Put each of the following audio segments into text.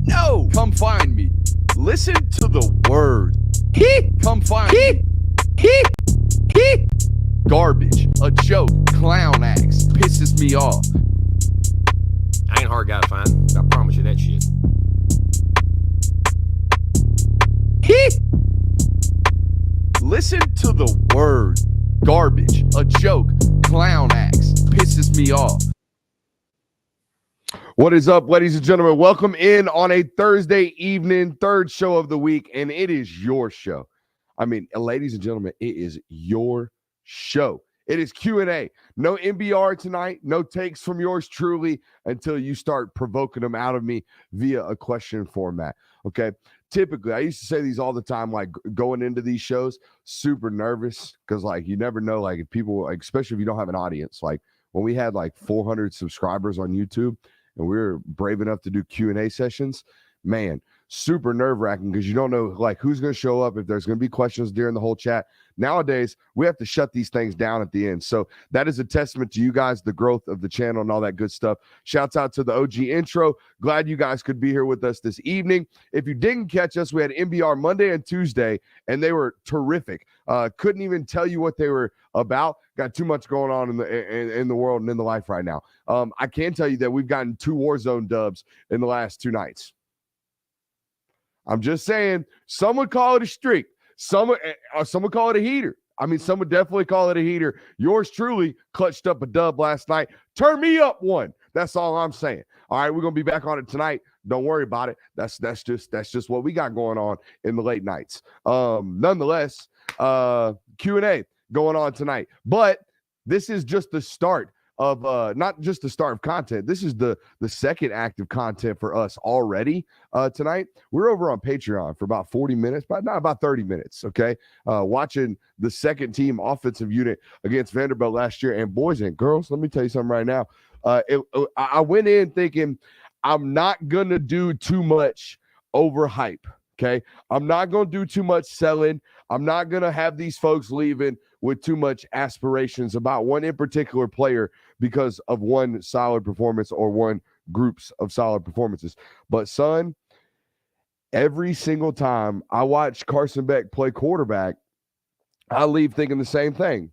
No, come find me. Listen to the words. Come find me. Garbage, a joke, clown acts, pisses me off. I ain't hard guy to find. I promise you that shit. Listen to the words. Garbage, a joke, clown acts, pisses me off. What is up, ladies and gentlemen? Welcome in on a Thursday evening, third show of the week, and it is your show. I mean, ladies and gentlemen, it is your show. It is Q&A. No NBR tonight, no takes from yours truly until you start provoking them out of me via a question format, okay? Typically, I used to say these all the time, like going into these shows, super nervous because, like, you never know, like, if people, like, especially if you don't have an audience, like when we had like 400 subscribers on YouTube and we were brave enough to do Q&A sessions, man, super nerve-wracking because you don't know, like, who's going to show up, if there's going to be questions during the whole chat. Nowadays, we have to shut these things down at the end. So that is a testament to you guys, the growth of the channel and all that good stuff. Shouts out to the OG intro. Glad you guys could be here with us this evening. If you didn't catch us, we had NBR Monday and Tuesday, and they were terrific. Couldn't even tell you what they were about. Got too much going on in the world and in the life right now. I can tell you that we've gotten 2 Warzone dubs in the last 2 nights. I'm just saying, some would call it a streak. Some would call it a heater. I mean, some would definitely call it a heater. Yours truly clutched up a dub last night. Turn me up one. That's all I'm saying. All right, we're gonna be back on it tonight. Don't worry about it. That's just what we got going on in the late nights. Nonetheless, Q&A going on tonight. But this is just the start of not just the start of content. This is the second act of content for us already tonight. We're over on Patreon for about 40 minutes, but not about 30 minutes, okay? Watching the second team offensive unit against Vanderbilt last year. And boys and girls, let me tell you something right now. I went in thinking I'm not going to do too much overhype, okay? I'm not going to do too much selling. I'm not going to have these folks leaving with too much aspirations about one in particular player because of one solid performance or one groups of solid performances. But, son, every single time I watch Carson Beck play quarterback, I leave thinking the same thing.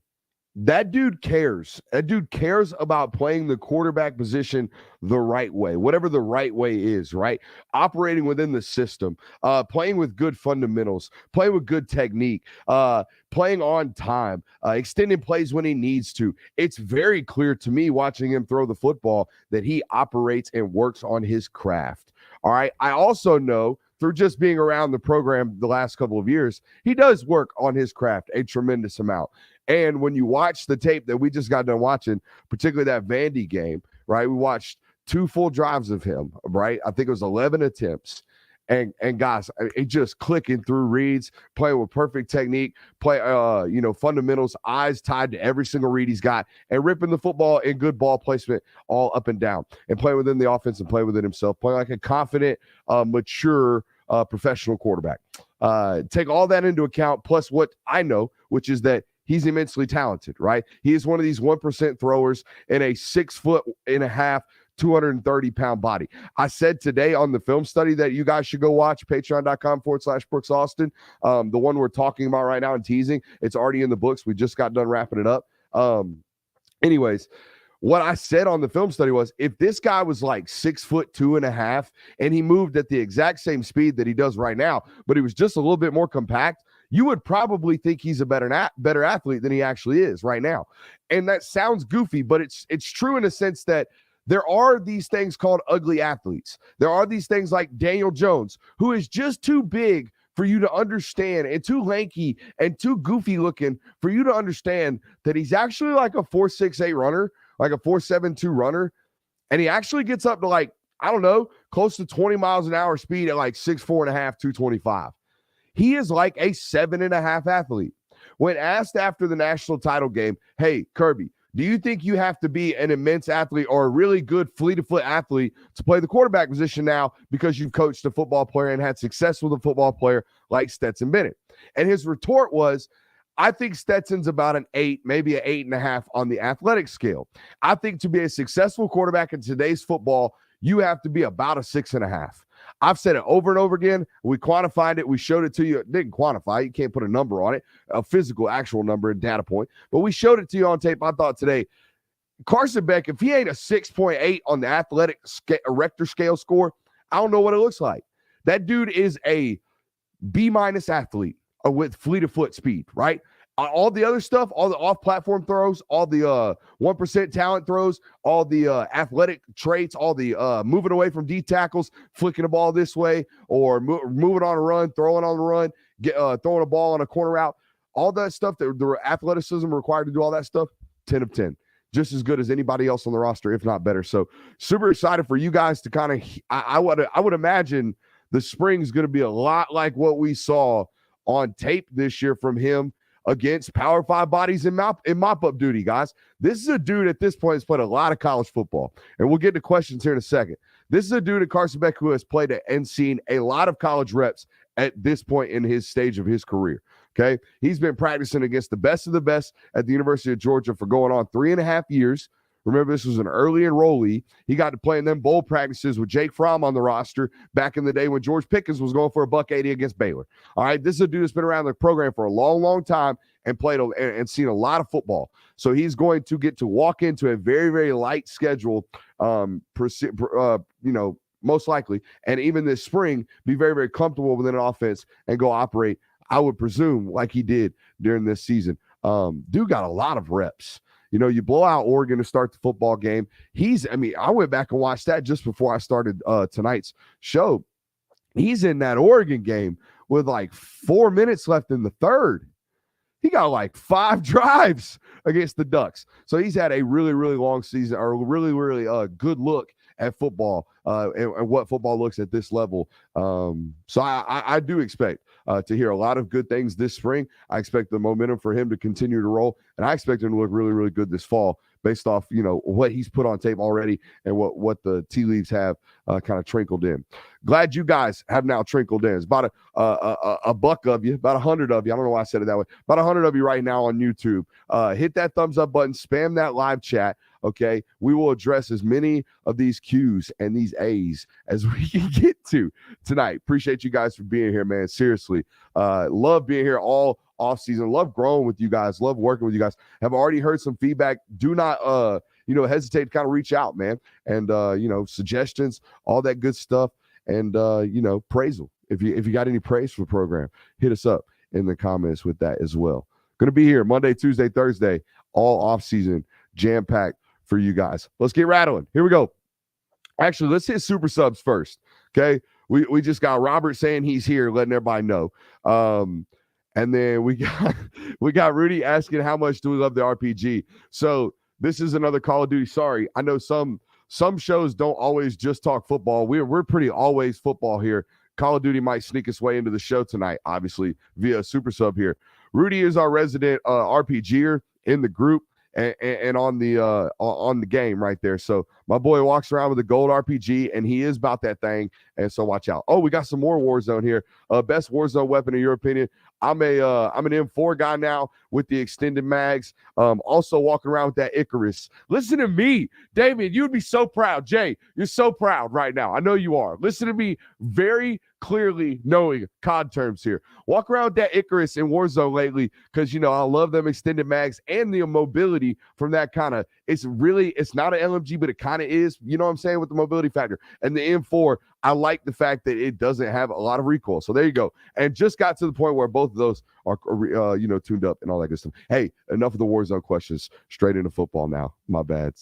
That dude cares. That dude cares about playing the quarterback position the right way, whatever the right way is, right? Operating within the system, playing with good fundamentals, playing with good technique, playing on time, extending plays when he needs to. It's very clear to me watching him throw the football that he operates and works on his craft. All right. I also know through just being around the program the last couple of years, he does work on his craft a tremendous amount. And when you watch the tape that we just got done watching, particularly that Vandy game, right? We watched 2 full drives of him, right? I think it was 11 attempts. And guys, it just clicking through reads, playing with perfect technique, fundamentals, eyes tied to every single read he's got, and ripping the football in good ball placement all up and down, and playing within the offense and play within himself, playing like a confident, mature professional quarterback. Take all that into account, plus what I know, which is that he's immensely talented, right? He is one of these 1% throwers in a 6'1.5", 230-pound body. I said today on the film study that you guys should go watch, patreon.com/Brooks Austin. The one we're talking about right now and teasing, it's already in the books. We just got done wrapping it up. Anyways, what I said on the film study was, if this guy was like 6'2.5" and he moved at the exact same speed that he does right now, but he was just a little bit more compact, you would probably think he's a better athlete than he actually is right now. And that sounds goofy, but it's true in a sense that there are these things called ugly athletes. There are these things like Daniel Jones, who is just too big for you to understand, and too lanky and too goofy looking for you to understand that he's actually like a 4.68 runner, like a 4.72 runner. And he actually gets up to, like, I don't know, close to 20 miles an hour speed at like 6'4.5", 225. He is like a 7.5 athlete. When asked after the national title game, hey, Kirby, do you think you have to be an immense athlete or a really good fleet-of-foot athlete to play the quarterback position now because you've coached a football player and had success with a football player like Stetson Bennett? And his retort was, I think Stetson's about an 8, maybe an 8.5 on the athletic scale. I think to be a successful quarterback in today's football, you have to be about a 6.5. I've said it over and over again. We quantified it. We showed it to you. It didn't quantify it. You can't put a number on it, a physical, actual number and data point. But we showed it to you on tape. I thought today, Carson Beck, if he ain't a 6.8 on the athletic Richter scale score, I don't know what it looks like. That dude is a B- athlete with fleet of foot speed, right? All the other stuff, all the off-platform throws, all the 1% talent throws, all the athletic traits, all the moving away from D tackles, flicking the ball this way, or moving on a run, throwing on the run, throwing a ball on a corner route, all that stuff, the athleticism required to do all that stuff, 10 of 10. Just as good as anybody else on the roster, if not better. So super excited for you guys to kind of, I would imagine the spring is going to be a lot like what we saw on tape this year from him against Power 5 bodies in mop-up duty, guys. This is a dude at this point has played a lot of college football, and we'll get to questions here in a second. This is a dude at Carson Beck who has played and seen a lot of college reps at this point in his stage of his career, okay? He's been practicing against the best of the best at the University of Georgia for going on 3.5 years. Remember, this was an early enrollee. He got to play in them bowl practices with Jake Fromm on the roster back in the day when George Pickens was going for $180 against Baylor. All right, this is a dude that's been around the program for a long, long time and played and seen a lot of football. So he's going to get to walk into a very, very light schedule, most likely, and even this spring, be very, very comfortable within an offense and go operate, I would presume, like he did during this season. Dude got a lot of reps. You know, you blow out Oregon to start the football game. I went back and watched that just before I started tonight's show. He's in that Oregon game with like 4 minutes left in the third. He got like 5 drives against the Ducks. So he's had a really, really long season, or really, really good look at football and what football looks at this level. So I do expect to hear a lot of good things this spring. I expect the momentum for him to continue to roll, and I expect him to look really, really good this fall based off, what he's put on tape already and what the tea leaves have kind of trickled in. Glad you guys have now trickled in. It's about a buck of you, about 100 of you. I don't know why I said it that way. About 100 of you right now on YouTube. Hit that thumbs up button, spam that live chat. Okay, we will address as many of these Q's and these A's as we can get to tonight. Appreciate you guys for being here, man. Seriously, love being here all off season. Love growing with you guys. Love working with you guys. Have already heard some feedback. Do not, hesitate to kind of reach out, man. And suggestions, all that good stuff, and praisal. If you got any praise for the program, hit us up in the comments with that as well. Going to be here Monday, Tuesday, Thursday, all off season, jam packed for you guys. Let's get rattling. Here we go. Actually, let's hit super subs first. Okay. We just got Robert saying he's here, letting everybody know. And then we got Rudy asking how much do we love the RPG. So this is another Call of Duty. Sorry, I know some shows don't always just talk football. We're pretty always football here. Call of Duty might sneak its way into the show tonight, obviously via super sub here. Rudy is our resident RPGer in the group and on the game right there. So my boy walks around with a gold RPG, and he is about that thing. And so watch out. Oh, we got some more Warzone here. Best Warzone weapon in your opinion? I'm an M4 guy now with the extended mags. Also walking around with that Icarus. Listen to me, Damien. You'd be so proud. Jay, you're so proud right now. I know you are. Listen to me very clearly, knowing COD terms here. Walk around with that Icarus in Warzone lately because, I love them extended mags and the mobility from that kind of, it's not an LMG, but it kind of is, you know what I'm saying, with the mobility factor. And the M4, I like the fact that it doesn't have a lot of recoil. So there you go. And just got to the point where both of those are, tuned up and all that good stuff. Hey, enough of the Warzone questions. Straight into football now. My bad.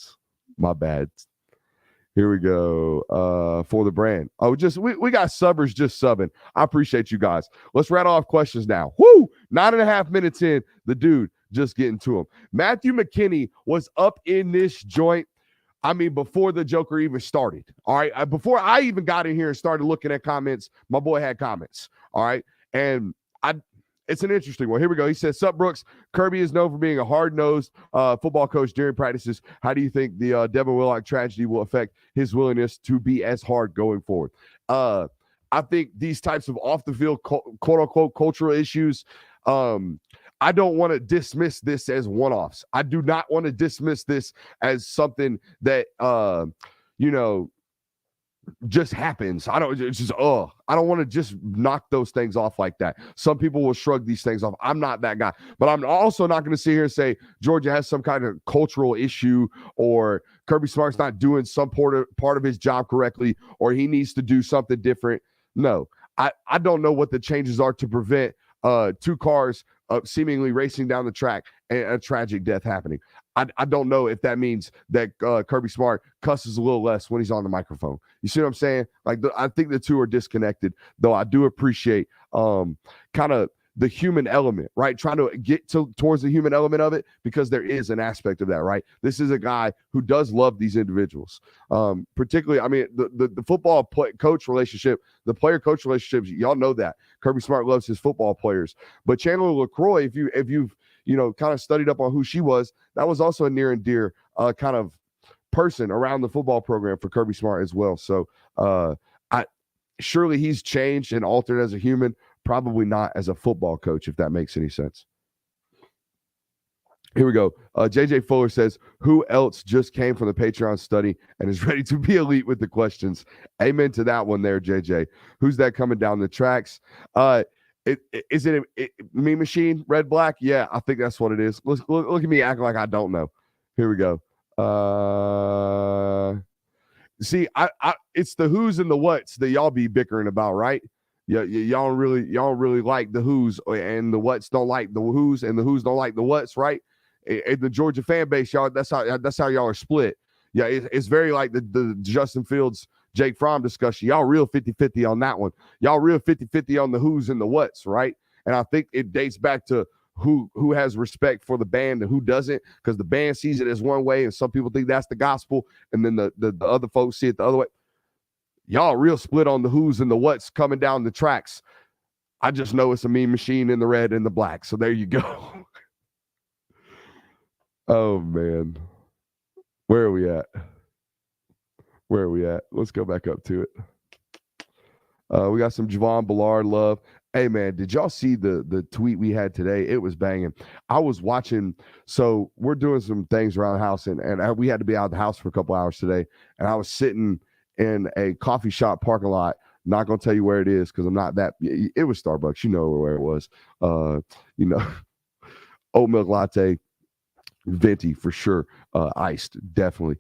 Here we go. For the brand. Oh, we got subbers just subbing. I appreciate you guys. Let's rattle off questions now. Woo! 9.5 minutes in, the dude just getting to him. Matthew McKinney was up in this joint. Before the Joker even started. All right. Before I even got in here and started looking at comments, my boy had comments. All right. And it's an interesting one. Here we go. He says, "Sup, Brooks? Kirby is known for being a hard-nosed football coach during practices. How do you think the Devin Willock tragedy will affect his willingness to be as hard going forward?" I think these types of off-the-field, quote-unquote, cultural issues, I don't want to dismiss this as one-offs. I do not want to dismiss this as something that, just happens. I don't want to just knock those things off like that. Some people will shrug these things off. I'm not that guy, but I'm also not going to sit here and say Georgia has some kind of cultural issue or Kirby Smart's not doing some part of his job correctly or he needs to do something different. No, I don't know what the changes are to prevent two cars seemingly racing down the track and a tragic death happening. I don't know if that means that Kirby Smart cusses a little less when he's on the microphone. You see what I'm saying? Like, I think the two are disconnected, though I do appreciate kind of the human element, right? Trying to get towards the human element of it because there is an aspect of that, right? This is a guy who does love these individuals. Particularly, I mean, the football coach relationship, the player-coach relationships, y'all know that. Kirby Smart loves his football players. But Chandler LaCroix, if you've kind of studied up on who she was, that was also a near and dear kind of person around the football program for Kirby Smart as well. So surely he's changed and altered as a human, probably not as a football coach, if that makes any sense. Here we go. JJ Fuller says, who else just came from the Patreon study and is ready to be elite with the questions? Amen to that one there, JJ. Who's that coming down the tracks? Is it Mean Machine, Red Black? Yeah, I think that's what it is. Look at me acting like I don't know. Here we go. See, it's the who's and the what's that y'all be bickering about, right? Yeah, y'all really like the who's and the what's don't like the who's and the who's don't like the what's, right? In the Georgia fan base, y'all, that's how y'all are split. Yeah, it's very like the Justin Fields, Jake Fromm discussion. Y'all real 50-50 on that one. Y'all real 50-50 on the who's and the what's, right? And I think it dates back to who has respect for the band and who doesn't, because the band sees it as one way and some people think that's the gospel, and then the other folks see it the other way. Y'all real split on the who's and the what's coming down the tracks. I just know it's a Mean Machine in the red and the black. So there you go. Oh, man. Where are we at? Let's go back up to it. We got some Javon Bullard love. Hey, man, did y'all see the tweet we had today? It was banging. I was watching. So we're doing some things around the house, and we had to be out of the house for a couple hours today. And I was sitting in a coffee shop parking lot. Not going to tell you where it is because I'm not that. It was Starbucks. You know where it was. Oat milk latte. Venti for sure, iced, definitely,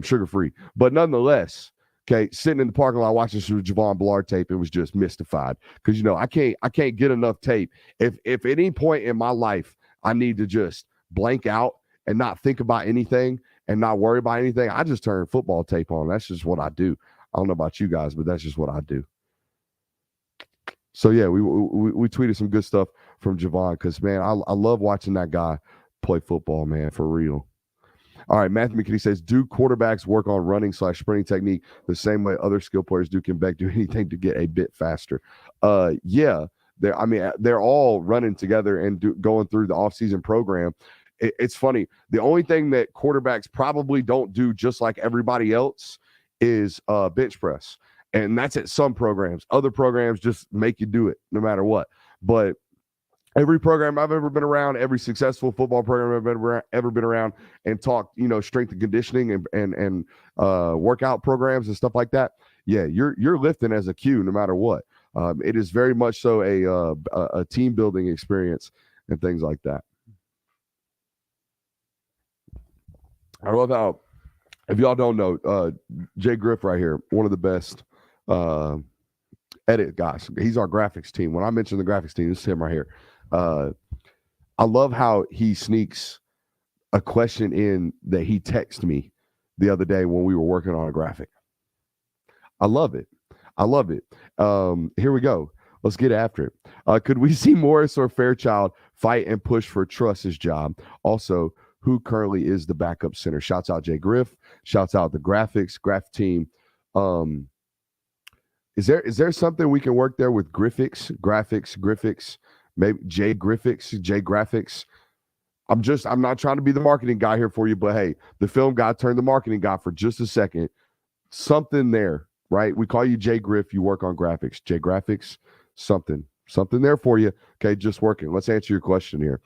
sugar-free. But nonetheless, okay, sitting in the parking lot watching some Javon Bullard tape, it was just mystified. Because, I can't get enough tape. If at any point in my life I need to just blank out and not think about anything and not worry about anything, I just turn football tape on. That's just what I do. I don't know about you guys, but that's just what I do. So, yeah, we tweeted some good stuff from Javon because, man, I love watching that guy play football, man, for real. All right, Matthew McKinney says, do quarterbacks work on running/sprinting technique the same way other skill players do? Can Beck do anything to get a bit faster? Yeah, they're all running together and going through the offseason program. It's funny. The only thing that quarterbacks probably don't do just like everybody else is bench press. And that's at some programs. Other programs just make you do it no matter what. But every program I've ever been around, every successful football program I've ever been around and talked, strength and conditioning and workout programs and stuff like that. Yeah, you're lifting as a cue no matter what. It is very much so a team building experience and things like that. I love how, if y'all don't know, Jay Griff right here, one of the best edit guys. He's our graphics team. When I mention the graphics team, this is him right here. I love how he sneaks a question in that he texted me the other day when we were working on a graphic. I love it. Here we go. Let's get after it. Could we see Morris or Fairchild fight and push for Truss's job? Also, who currently is the backup center? Shouts out Jay Griff. Shouts out the graphic team. Is there something we can work there with graphics? Maybe Jay Graphics. I'm not trying to be the marketing guy here for you, but hey, the film guy turned the marketing guy for just a second. Something there, right? We call you Jay Griff. You work on graphics. Jay Graphics, something there for you. Okay, just working. Let's answer your question here.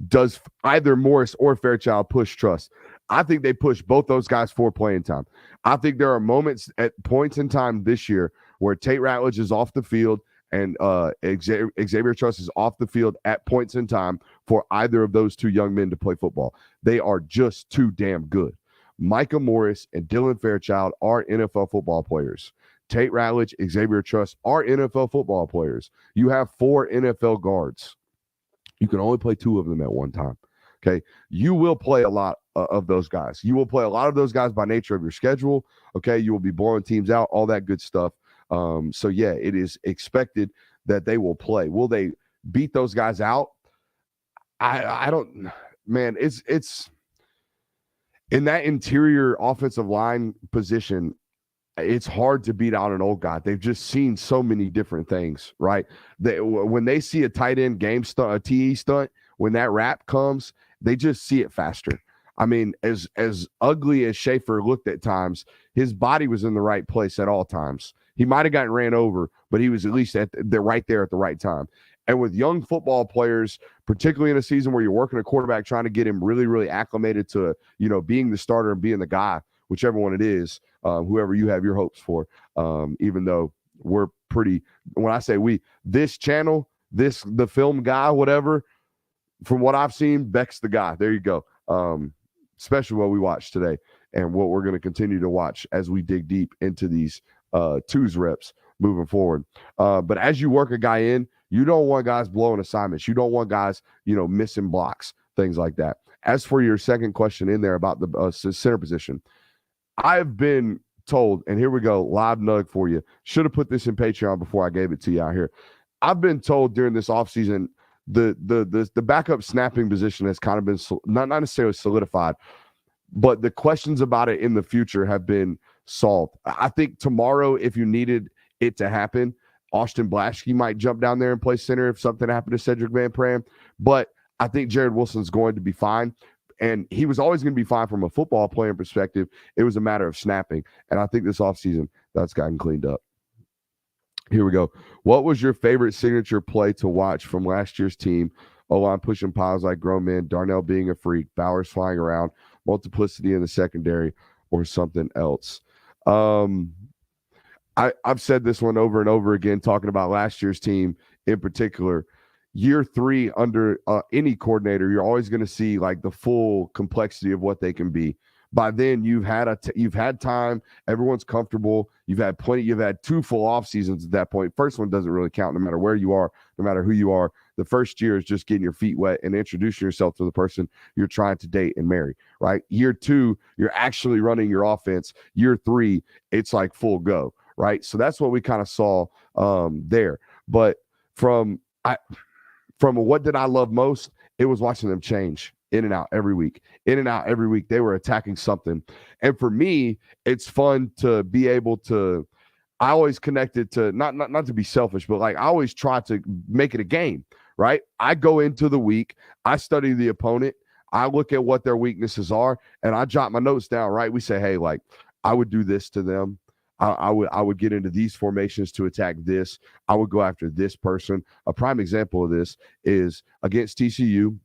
Does either Morris or Fairchild push Truss? I think they push both those guys for playing time. I think there are moments at points in time this year where Tate Ratledge is off the field and Xavier Truss is off the field at points in time for either of those two young men to play football. They are just too damn good. Micah Morris and Dylan Fairchild are NFL football players. Tate Ratledge, Xavier Truss are NFL football players. You have 4 NFL guards. You can only play 2 of them at one time. Okay. You will play a lot of those guys. You will play a lot of those guys by nature of your schedule. Okay. You will be blowing teams out, all that good stuff. So yeah, it is expected that they will play. Will they beat those guys out? I don't, man, it's in that interior offensive line position. It's hard to beat out an old guy. They've just seen so many different things, right? When they see a tight end game stunt, a TE stunt, when that wrap comes, they just see it faster. I mean, as ugly as Schaefer looked at times, his body was in the right place at all times. He might have gotten ran over, but he was at least right there at the right time. And with young football players, particularly in a season where you're working a quarterback, trying to get him really, really acclimated to, being the starter and being the guy, whichever one it is, whoever you have your hopes for, even though we're pretty, when I say we, this channel, the film guy, whatever, from what I've seen, Beck's the guy. There you go. Especially what we watched today and what we're going to continue to watch as we dig deep into these twos reps moving forward. But as you work a guy in, you don't want guys blowing assignments. You don't want guys, missing blocks, things like that. As for your second question in there about the center position, I've been told, and here we go, live nug for you. Should have put this in Patreon before I gave it to you out here. I've been told during this offseason, the backup snapping position has kind of been not necessarily solidified, but the questions about it in the future have been solved. I think tomorrow, if you needed it to happen, Austin Blaschke might jump down there and play center if something happened to Cedric Van Pran. But I think Jared Wilson's going to be fine. And he was always going to be fine from a football playing perspective. It was a matter of snapping. And I think this offseason, that's gotten cleaned up. Here we go. What was your favorite signature play to watch from last year's team? O-line pushing piles like grown men, Darnell being a freak, Bowers flying around, multiplicity in the secondary, or something else? I've said this one over and over again, talking about last year's team in particular. Year 3 under any coordinator, you're always going to see like the full complexity of what they can be. By then, you've had time. Everyone's comfortable. You've had 2 full off seasons at that point. First one doesn't really count, no matter where you are, no matter who you are. The first year is just getting your feet wet and introducing yourself to the person you're trying to date and marry. Right? Year 2, you're actually running your offense. Year 3, it's like full go. Right? So that's what we kind of saw there. But from what did I love most? It was watching them change in and out every week. In and out every week. They were attacking something. And for me, it's fun to be able to, I always connected to, not to be selfish, but like I always try to make it a game, right? I go into the week, I study the opponent, I look at what their weaknesses are, and I jot my notes down, right? We say, hey, like, I would do this to them. I would get into these formations to attack this. I would go after this person. A prime example of this is against TCU.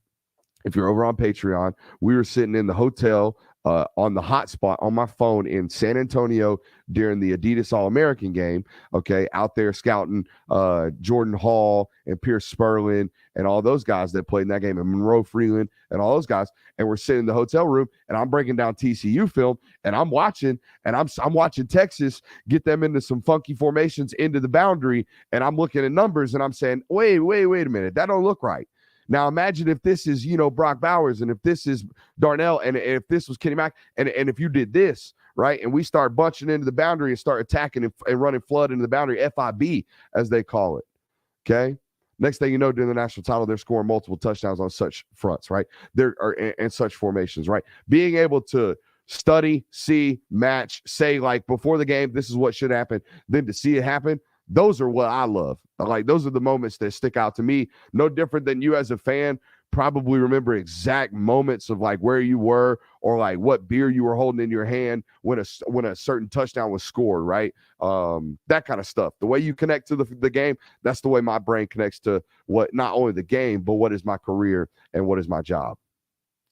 If you're over on Patreon, we were sitting in the hotel on the hotspot on my phone in San Antonio during the Adidas All-American game, okay, out there scouting Jordan Hall and Pierce Sperlin and all those guys that played in that game, and Monroe Freeland and all those guys. And we're sitting in the hotel room, and I'm breaking down TCU film, and I'm watching Texas get them into some funky formations into the boundary, and I'm looking at numbers, and I'm saying, wait a minute, that don't look right. Now imagine if this is, Brock Bowers, and if this is Darnell, and if this was Kenny Mack, and if you did this, right, and we start bunching into the boundary and start attacking and running flood into the boundary, FIB, as they call it, okay? Next thing you know, during the national title, they're scoring multiple touchdowns on such fronts, right? And such formations, right? Being able to study, see, match, say, like, before the game, this is what should happen, then to see it happen, those are what I love. Like, those are the moments that stick out to me. No different than you as a fan probably remember exact moments of like where you were or like what beer you were holding in your hand when a certain touchdown was scored, right? That kind of stuff. The way you connect to the game, that's the way my brain connects to what not only the game, but what is my career and what is my job.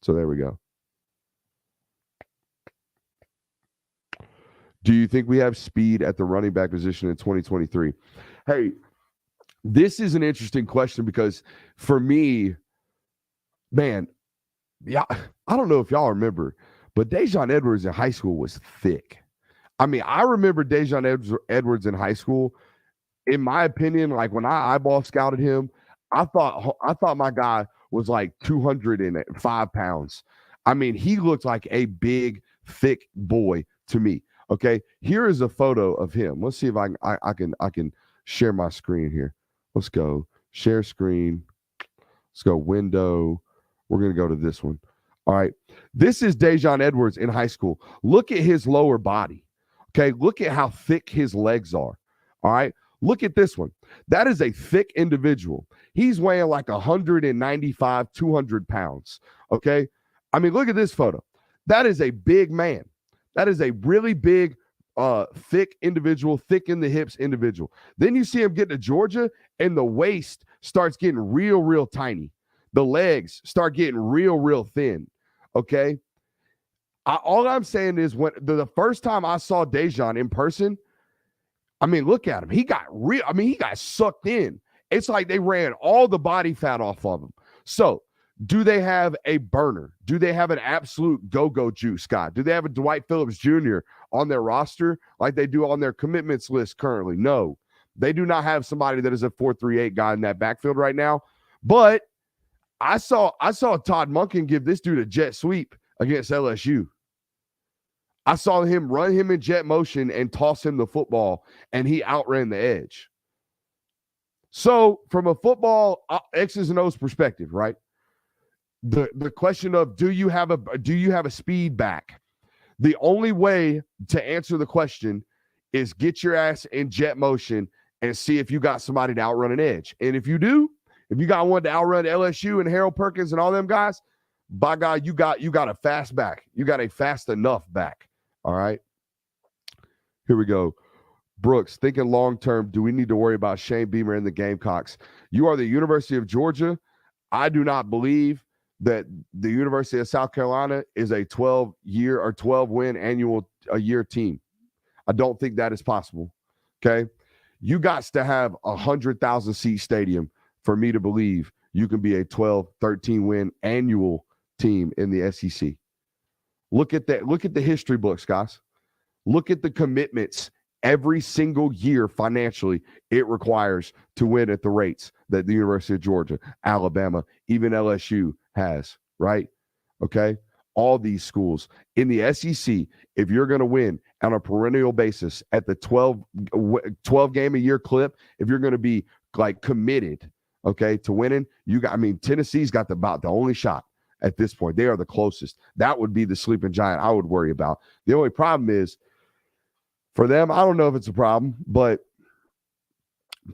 So there we go. Do you think we have speed at the running back position in 2023? Hey, this is an interesting question because for me, man, yeah, I don't know if y'all remember, but Dejon Edwards in high school was thick. I mean, I remember Dejon Edwards in high school. In my opinion, like when I eyeball scouted him, I thought my guy was like 205 pounds. I mean, he looked like a big, thick boy to me. Okay, here is a photo of him. Let's see if I can share my screen here. Let's go share screen. Let's go window. We're gonna go to this one. All right, this is Dejon Edwards in high school. Look at his lower body. Okay, look at how thick his legs are. All right. Look at this one. That is a thick individual. He's weighing like 195, 200 pounds. Okay. I mean, look at this photo. That is a big man. That is a really big, thick individual, thick in the hips individual. Then you see him get to Georgia and the waist starts getting real, real tiny. The legs start getting real, real thin. Okay. All I'm saying is when the first time I saw Dejon in person, I mean, look at him. He got sucked in. It's like they ran all the body fat off of him. So, do they have a burner? Do they have an absolute go-go juice guy? Do they have a Dwight Phillips Jr. on their roster like they do on their commitments list currently? No. They do not have somebody that is a 4.38 guy in that backfield right now. But I saw Todd Monken give this dude a jet sweep against LSU. I saw him run him in jet motion and toss him the football, and he outran the edge. So, from a football X's and O's perspective, right? The question of do you have a speed back? The only way to answer the question is get your ass in jet motion and see if you got somebody to outrun an edge. And if you do, if you got one to outrun LSU and Harold Perkins and all them guys, by God, you got a fast back. You got a fast enough back. All right. Here we go. Brooks, thinking long-term, do we need to worry about Shane Beamer and the Gamecocks? You are the University of Georgia. I do not believe that the University of South Carolina is a 12-year or 12-win annual a year team. I don't think that is possible. Okay. You got to have 100,000-seat stadium for me to believe you can be a 12, 13-win annual team in the SEC. Look at that. Look at the history books, guys. Look at the commitments every single year financially it requires to win at the rates that the University of Georgia, Alabama, even LSU has, right? Okay. All these schools in the SEC, if you're going to win on a perennial basis at the 12 game a year clip, if you're going to be like committed, okay, to winning, Tennessee's got about the only shot. At this point, they are the closest. That would be the sleeping giant I would worry about. The only problem is for them, I don't know if it's a problem, but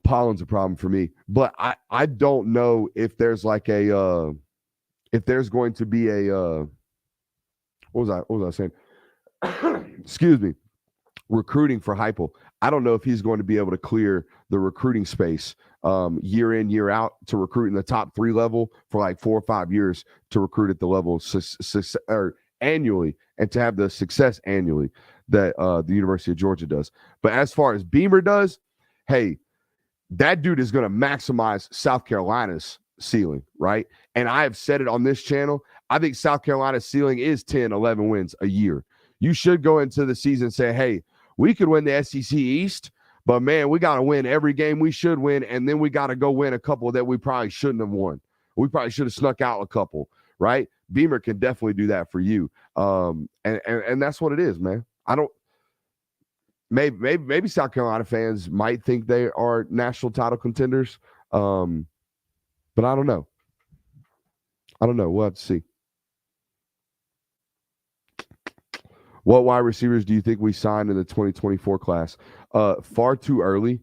pollen's a problem for me. But I don't know if there's like if there's going to be a what was I saying? Excuse me. Recruiting for Heupel. I don't know if he's going to be able to clear the recruiting space year in, year out to recruit in the top 3 level for like 4 or 5 years to recruit at the level or annually and to have the success annually that the University of Georgia does. But as far as Beamer does, hey, that dude is going to maximize South Carolina's ceiling, right? And I have said it on this channel. I think South Carolina's ceiling is 10, 11 wins a year. You should go into the season and say, hey, we could win the SEC East, but man, we got to win every game we should win, and then we got to go win a couple that we probably shouldn't have won. We probably should have snuck out a couple, right? Beamer can definitely do that for you, and that's what it is, man. I don't. Maybe South Carolina fans might think they are national title contenders, but I don't know. We'll have to see. What wide receivers do you think we signed in the 2024 class? Far too early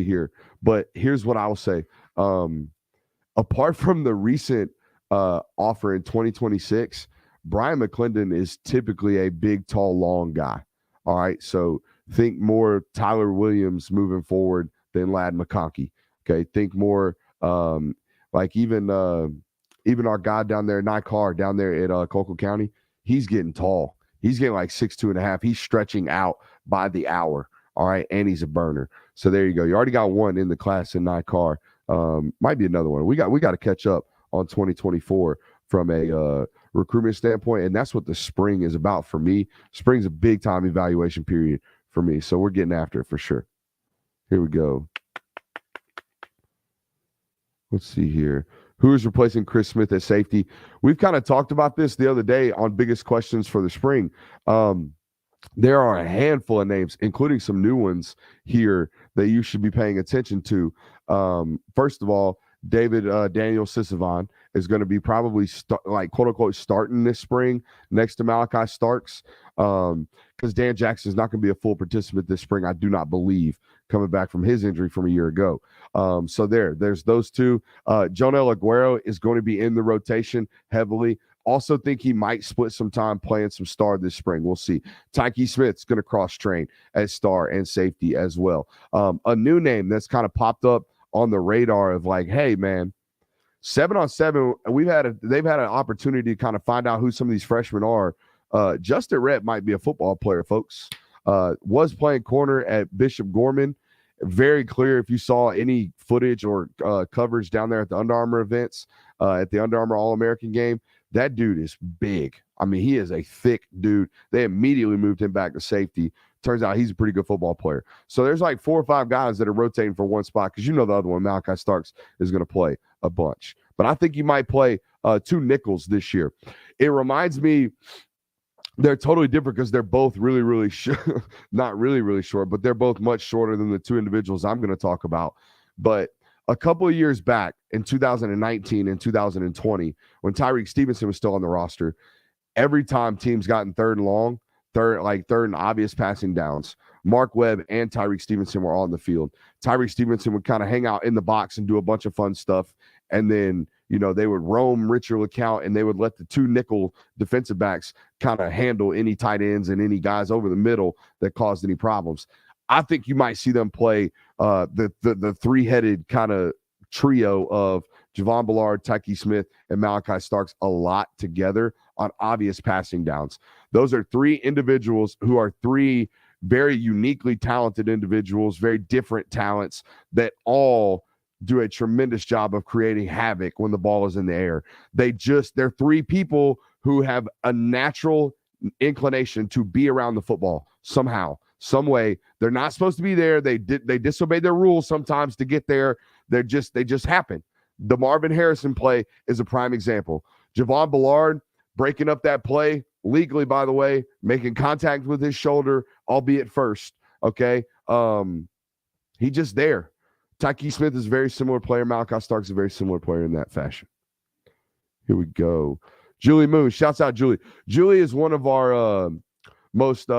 here. But here's what I will say. Apart from the recent offer in 2026, Brian McClendon is typically a big, tall, long guy. All right, so think more Tyler Williams moving forward than Ladd McConkey. Okay, think more like even our guy down there, Nikar, down there at Coco County. He's getting tall. He's getting like 6'2.5". He's stretching out by the hour. All right. And he's a burner. So there you go. You already got one in the class in NICAR. Might be another one. We got to catch up on 2024 from a recruitment standpoint. And that's what the spring is about for me. Spring's a big time evaluation period for me. So we're getting after it for sure. Here we go. Let's see here. Who is replacing Chris Smith at safety? We've kind of talked about this the other day on biggest questions for the spring. There are a handful of names, including some new ones here that you should be paying attention to. First of all, David Daniel Sisavon is going to be probably quote unquote starting this spring next to Malachi Starks, because Dan Jackson is not going to be a full participant this spring, I do not believe, coming back from his injury from a year ago. So there's those two. Jonel Aguero is going to be in the rotation heavily. Also think he might split some time playing some star this spring. We'll see. Tyke Smith's going to cross-train at star and safety as well. A new name that's kind of popped up on the radar of like, hey, man, 7-on-7, they've had an opportunity to kind of find out who some of these freshmen are. Justin Rhett might be a football player, folks. Was playing corner at Bishop Gorman. Very clear if you saw any footage or coverage down there at the Under Armour events, at the Under Armour All-American game. That dude is big. I mean, he is a thick dude. They immediately moved him back to safety. Turns out he's a pretty good football player. So there's like 4 or 5 guys that are rotating for one spot, because the other one, Malachi Starks, is going to play a bunch. But I think he might play 2 nickels this year. It reminds me, they're totally different because they're both really, really short. Not really, really short, but they're both much shorter than the 2 individuals I'm going to talk about. But a couple of years back in 2019 and 2020, when Tyreek Stevenson was still on the roster, every time teams got in third and long, third and obvious passing downs, Mark Webb and Tyreek Stevenson were on the field. Tyreek Stevenson would kind of hang out in the box and do a bunch of fun stuff. And then, they would roam Richard LeCount, and they would let the 2 nickel defensive backs kind of handle any tight ends and any guys over the middle that caused any problems. I think you might see them play the 3-headed kind of trio of Javon Bullard, Tyke Smith, and Malachi Starks a lot together on obvious passing downs. Those are 3 individuals who are 3 very uniquely talented individuals, very different talents that all do a tremendous job of creating havoc when the ball is in the air. They're 3 people who have a natural inclination to be around the football somehow, some way. They're not supposed to be there. They disobey their rules sometimes to get there. They just happen. The Marvin Harrison play is a prime example. Javon Bullard breaking up that play legally, by the way, making contact with his shoulder, albeit first. Okay. He just there. Tyke Smith is a very similar player. Malachi Starks is a very similar player in that fashion. Here we go. Julie Moon. Shouts out Julie. Julie is one of our most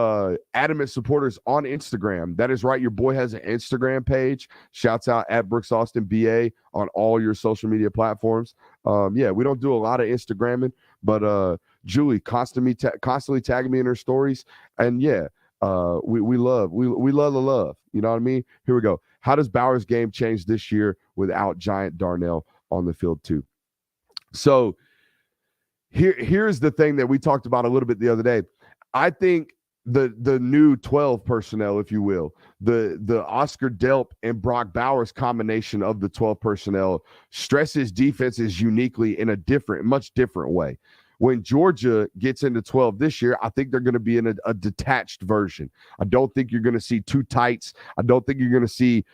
adamant supporters on Instagram. That is right. Your boy has an Instagram page. Shouts out at Brooks Austin BA on all your social media platforms. We don't do a lot of Instagramming, but Julie constantly tagging me in her stories. And we love the love. You know what I mean? Here we go. How does Bowers' game change this year without Giant Darnell on the field too? So here's the thing that we talked about a little bit the other day. I think the new 12 personnel, if you will, the Oscar Delp and Brock Bowers combination of the 12 personnel stresses defenses uniquely in a much different way. When Georgia gets into 12 this year, I think they're going to be in a detached version. I don't think you're going to see 2 tights. I don't think you're going to see,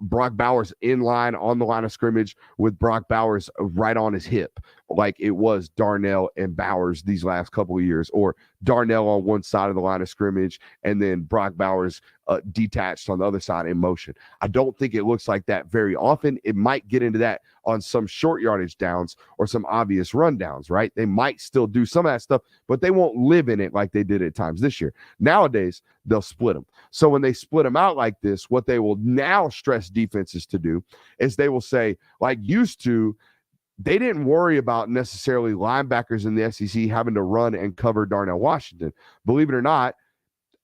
Brock Bowers in line on the line of scrimmage with Brock Bowers right on his hip, like it was Darnell and Bowers these last couple of years, or Darnell on one side of the line of scrimmage and then Brock Bowers detached on the other side in motion. I don't think it looks like that very often. It might get into that on some short yardage downs or some obvious run downs, right? They might still do some of that stuff, but they won't live in it like they did at times this year. Nowadays, they'll split them. So when they split them out like this, what they will now stress defenses to do is they will say, like used to, they didn't worry about necessarily linebackers in the SEC having to run and cover Darnell Washington. Believe it or not,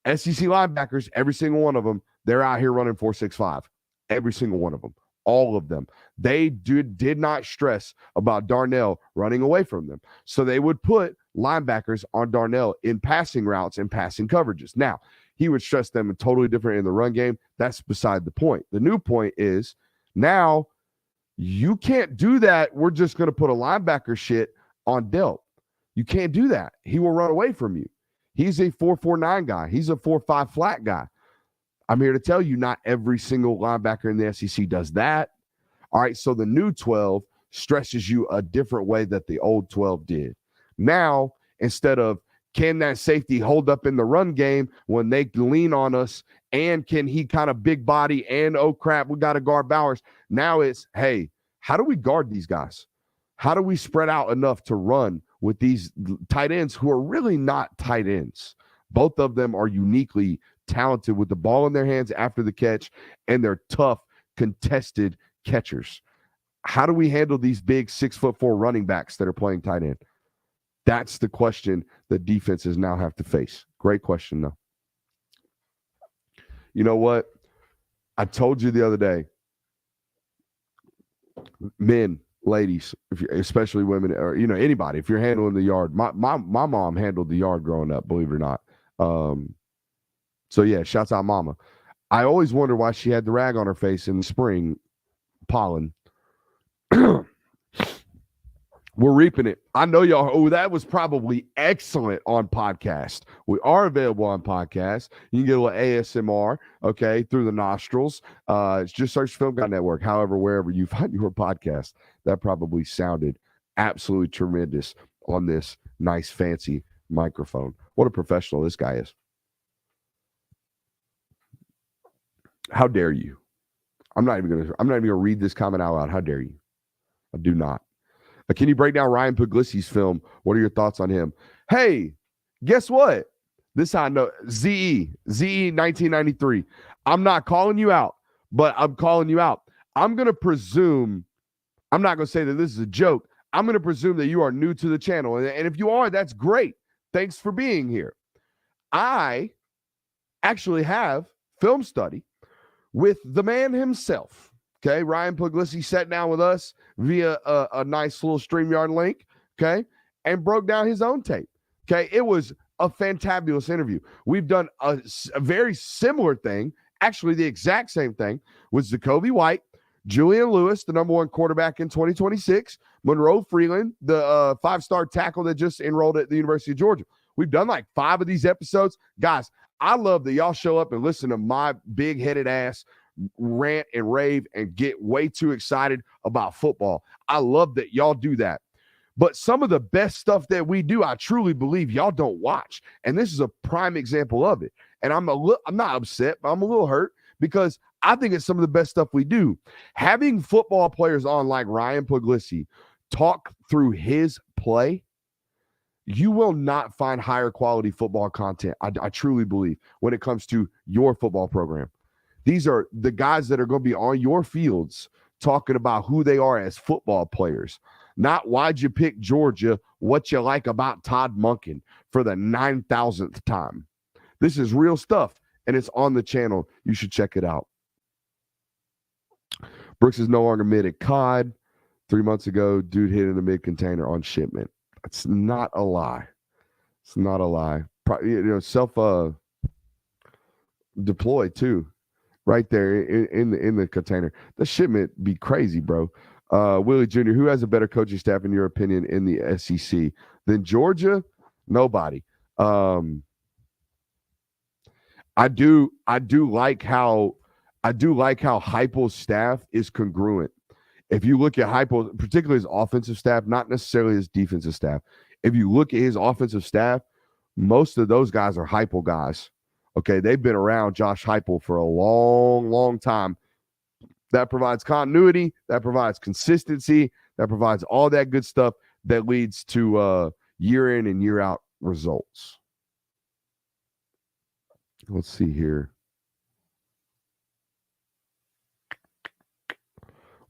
SEC linebackers, every single one of them, they're out here running 4.65. Every single one of them. All of them. They did not stress about Darnell running away from them. So they would put linebackers on Darnell in passing routes and passing coverages. Now, he would stress them totally different in the run game. That's beside the point. The new point is now you can't do that. We're just going to put a linebacker shit on Delp. You can't do that. He will run away from you. He's a 4.49 guy. He's a 4.5 flat guy. I'm here to tell you not every single linebacker in the SEC does that. All right, so the new 12 stresses you a different way that the old 12 did. Now, instead of can that safety hold up in the run game when they lean on us, and can he kind of big body and, oh, crap, we got to guard Bowers. Now it's, hey, how do we guard these guys? How do we spread out enough to run with these tight ends who are really not tight ends? Both of them are uniquely talented with the ball in their hands after the catch, and they're tough, contested catchers. How do we handle these big 6'4" running backs that are playing tight end? That's the question that defenses now have to face. Great question, though. You know what? I told you the other day, men, ladies, especially women, or anybody, if you're handling the yard, my mom handled the yard growing up, believe it or not. So yeah, shouts out mama. I always wonder why she had the rag on her face in the spring, pollen. We're reaping it. I know y'all. Oh, that was probably excellent on podcast. We are available on podcast. You can get a little ASMR, okay, through the nostrils. Just search Film Guy Network. However, wherever you find your podcast, that probably sounded absolutely tremendous on this nice, fancy microphone. What a professional this guy is. How dare you? I'm not even gonna read this comment out loud. How dare you? I do not. Can you break down Ryan Puglisi's film? What are your thoughts on him? Hey, guess what? This I know. ZE 1993. I'm not calling you out, but I'm calling you out. I'm going to presume, I'm not going to say that this is a joke. I'm going to presume that you are new to the channel. And if you are, that's great. Thanks for being here. I actually have film study with the man himself. Okay, Ryan Puglisi sat down with us via a nice little StreamYard link, okay, and broke down his own tape. Okay, it was a fantabulous interview. We've done a very similar thing, actually the exact same thing, with Jacoby White, Julian Lewis, the number one quarterback in 2026, Monroe Freeland, the five-star tackle that just enrolled at the University of Georgia. We've done like 5 of these episodes. Guys, I love that y'all show up and listen to my big-headed ass rant and rave and get way too excited about football. I love that y'all do that. But some of the best stuff that we do, I truly believe y'all don't watch. And this is a prime example of it. And I'm not upset, but I'm a little hurt because I think it's some of the best stuff we do. Having football players on like Ryan Puglisi talk through his play, you will not find higher quality football content, I truly believe, when it comes to your football program. These are the guys that are going to be on your fields talking about who they are as football players. Not why'd you pick Georgia, what you like about Todd Monken for the 9,000th time. This is real stuff, and it's on the channel. You should check it out. Brooks is no longer mid at COD. 3 months ago, dude hit in the mid container on shipment. It's not a lie. It's not a lie. Self-deploy too. Right there in the container. The shipment be crazy, bro. Willie Jr., who has a better coaching staff, in your opinion, in the SEC than Georgia? Nobody. I do like how Heupel's staff is congruent. If you look at Heupel, particularly his offensive staff, not necessarily his defensive staff. If you look at his offensive staff, most of those guys are Heupel guys. Okay, they've been around Josh Heupel for a long, long time. That provides continuity. That provides consistency. That provides all that good stuff that leads to year in and year out results. Let's see here.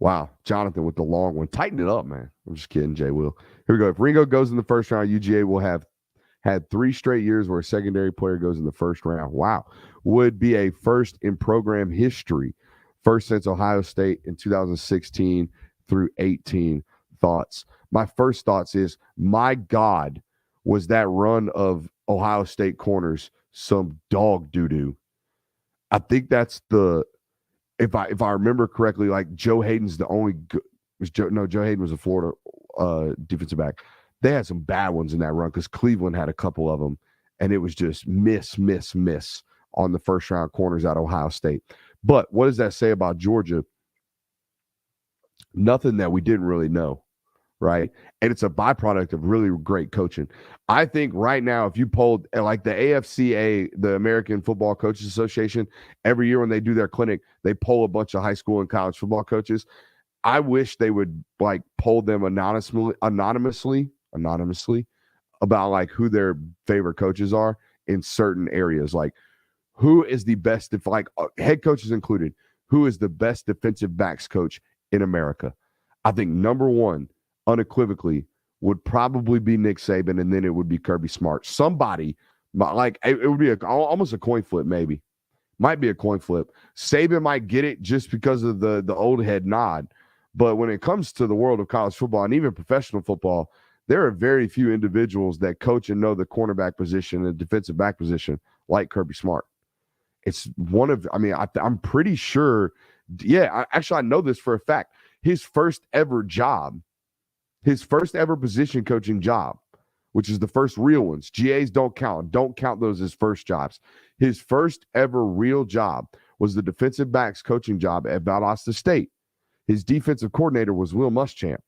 Wow, Jonathan with the long one. Tighten it up, man. I'm just kidding, Jay Will. Here we go. If Ringo goes in the first round, UGA will have had 3 straight years where a secondary player goes in the first round. Wow. Would be a first in program history. First since Ohio State in 2016 through 18. Thoughts. My first thoughts is, my God, was that run of Ohio State corners some dog doo-doo. I think that's if I remember correctly, like Joe Hayden's the only Joe Hayden was a Florida defensive back. They had some bad ones in that run because Cleveland had a couple of them, and it was just miss on the first round corners at Ohio State. But what does that say about Georgia? Nothing that we didn't really know, right? And it's a byproduct of really great coaching. I think right now, if you polled like the AFCA, the American Football Coaches Association, every year when they do their clinic, they poll a bunch of high school and college football coaches. I wish they would like poll them anonymously about like who their favorite coaches are in certain areas. Like who is the best, if like head coaches included, who is the best defensive backs coach in America? I think number one, unequivocally, would probably be Nick Saban, and then it would be Kirby Smart. Somebody, like it would be almost a coin flip, maybe. Might be a coin flip. Saban might get it just because of the old head nod. But when it comes to the world of college football and even professional football, there are very few individuals that coach and know the cornerback position and defensive back position like Kirby Smart. It's one of, I mean, I'm pretty sure. Yeah, I know this for a fact. His first ever position coaching job, which is the first real ones. GAs don't count. Don't count those as first jobs. His first ever real job was the defensive backs coaching job at Valdosta State. His defensive coordinator was Will Muschamp.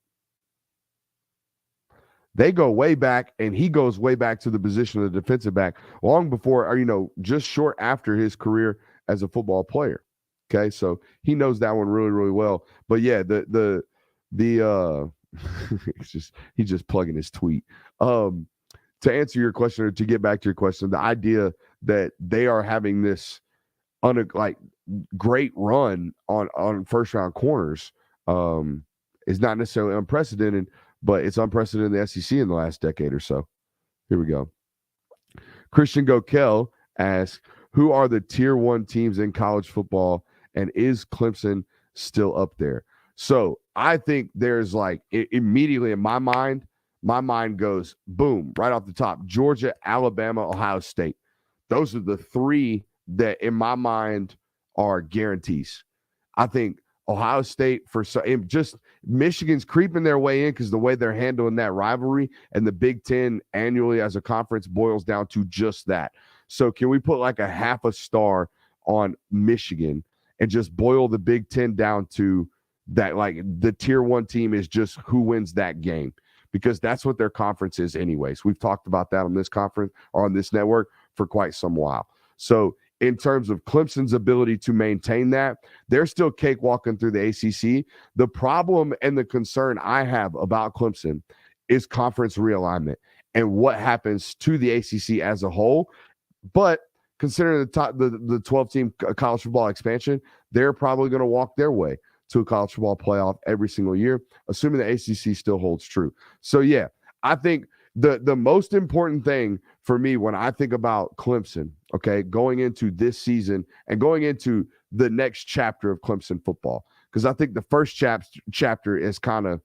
They go way back, and he goes way back to the position of the defensive back long before, or, just short after his career as a football player. Okay, so he knows that one really, really well. But yeah, he's just plugging his tweet. To answer your question, or to get back to your question, the idea that they are having this great run on first round corners is not necessarily unprecedented, but it's unprecedented in the SEC in the last decade or so. Here we go. Christian Gokel asks, who are the tier 1 teams in college football, and is Clemson still up there? So I think there's immediately in my mind goes boom, right off the top. Georgia, Alabama, Ohio State. Those are the three that in my mind are guarantees. I think Ohio State just Michigan's creeping their way in because the way they're handling that rivalry, and the Big Ten annually as a conference boils down to just that. So can we put like a half a star on Michigan and just boil the Big Ten down to that? Like the tier 1 team is just who wins that game, because that's what their conference is anyways. We've talked about that on this conference or on this network for quite some while. So in terms of Clemson's ability to maintain that, they're still cakewalking through the ACC. The problem and the concern I have about Clemson is conference realignment and what happens to the ACC as a whole. But considering the 12-team college football expansion, they're probably going to walk their way to a college football playoff every single year, assuming the ACC still holds true. So, yeah, I think the most important thing for me when I think about Clemson, okay, going into this season and going into the next chapter of Clemson football, because I think the first chapter is kind of,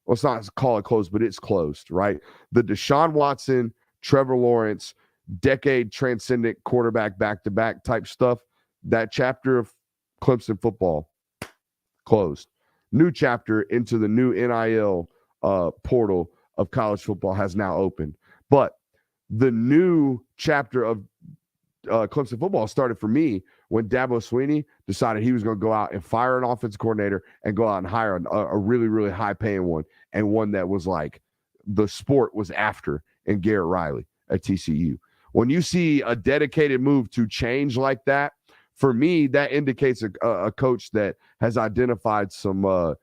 well, let's not call it closed, but it's closed, right? The Deshaun Watson, Trevor Lawrence, decade transcendent quarterback back-to-back type stuff, that chapter of Clemson football closed. New chapter into the new NIL portal of college football has now opened. But the new chapter of Clemson football started for me when Dabo Swinney decided he was going to go out and fire an offensive coordinator and go out and hire a really, really high-paying one, and one that was like the sport was after, and Garrett Riley at TCU. When you see a dedicated move to change like that, for me, that indicates a coach that has identified some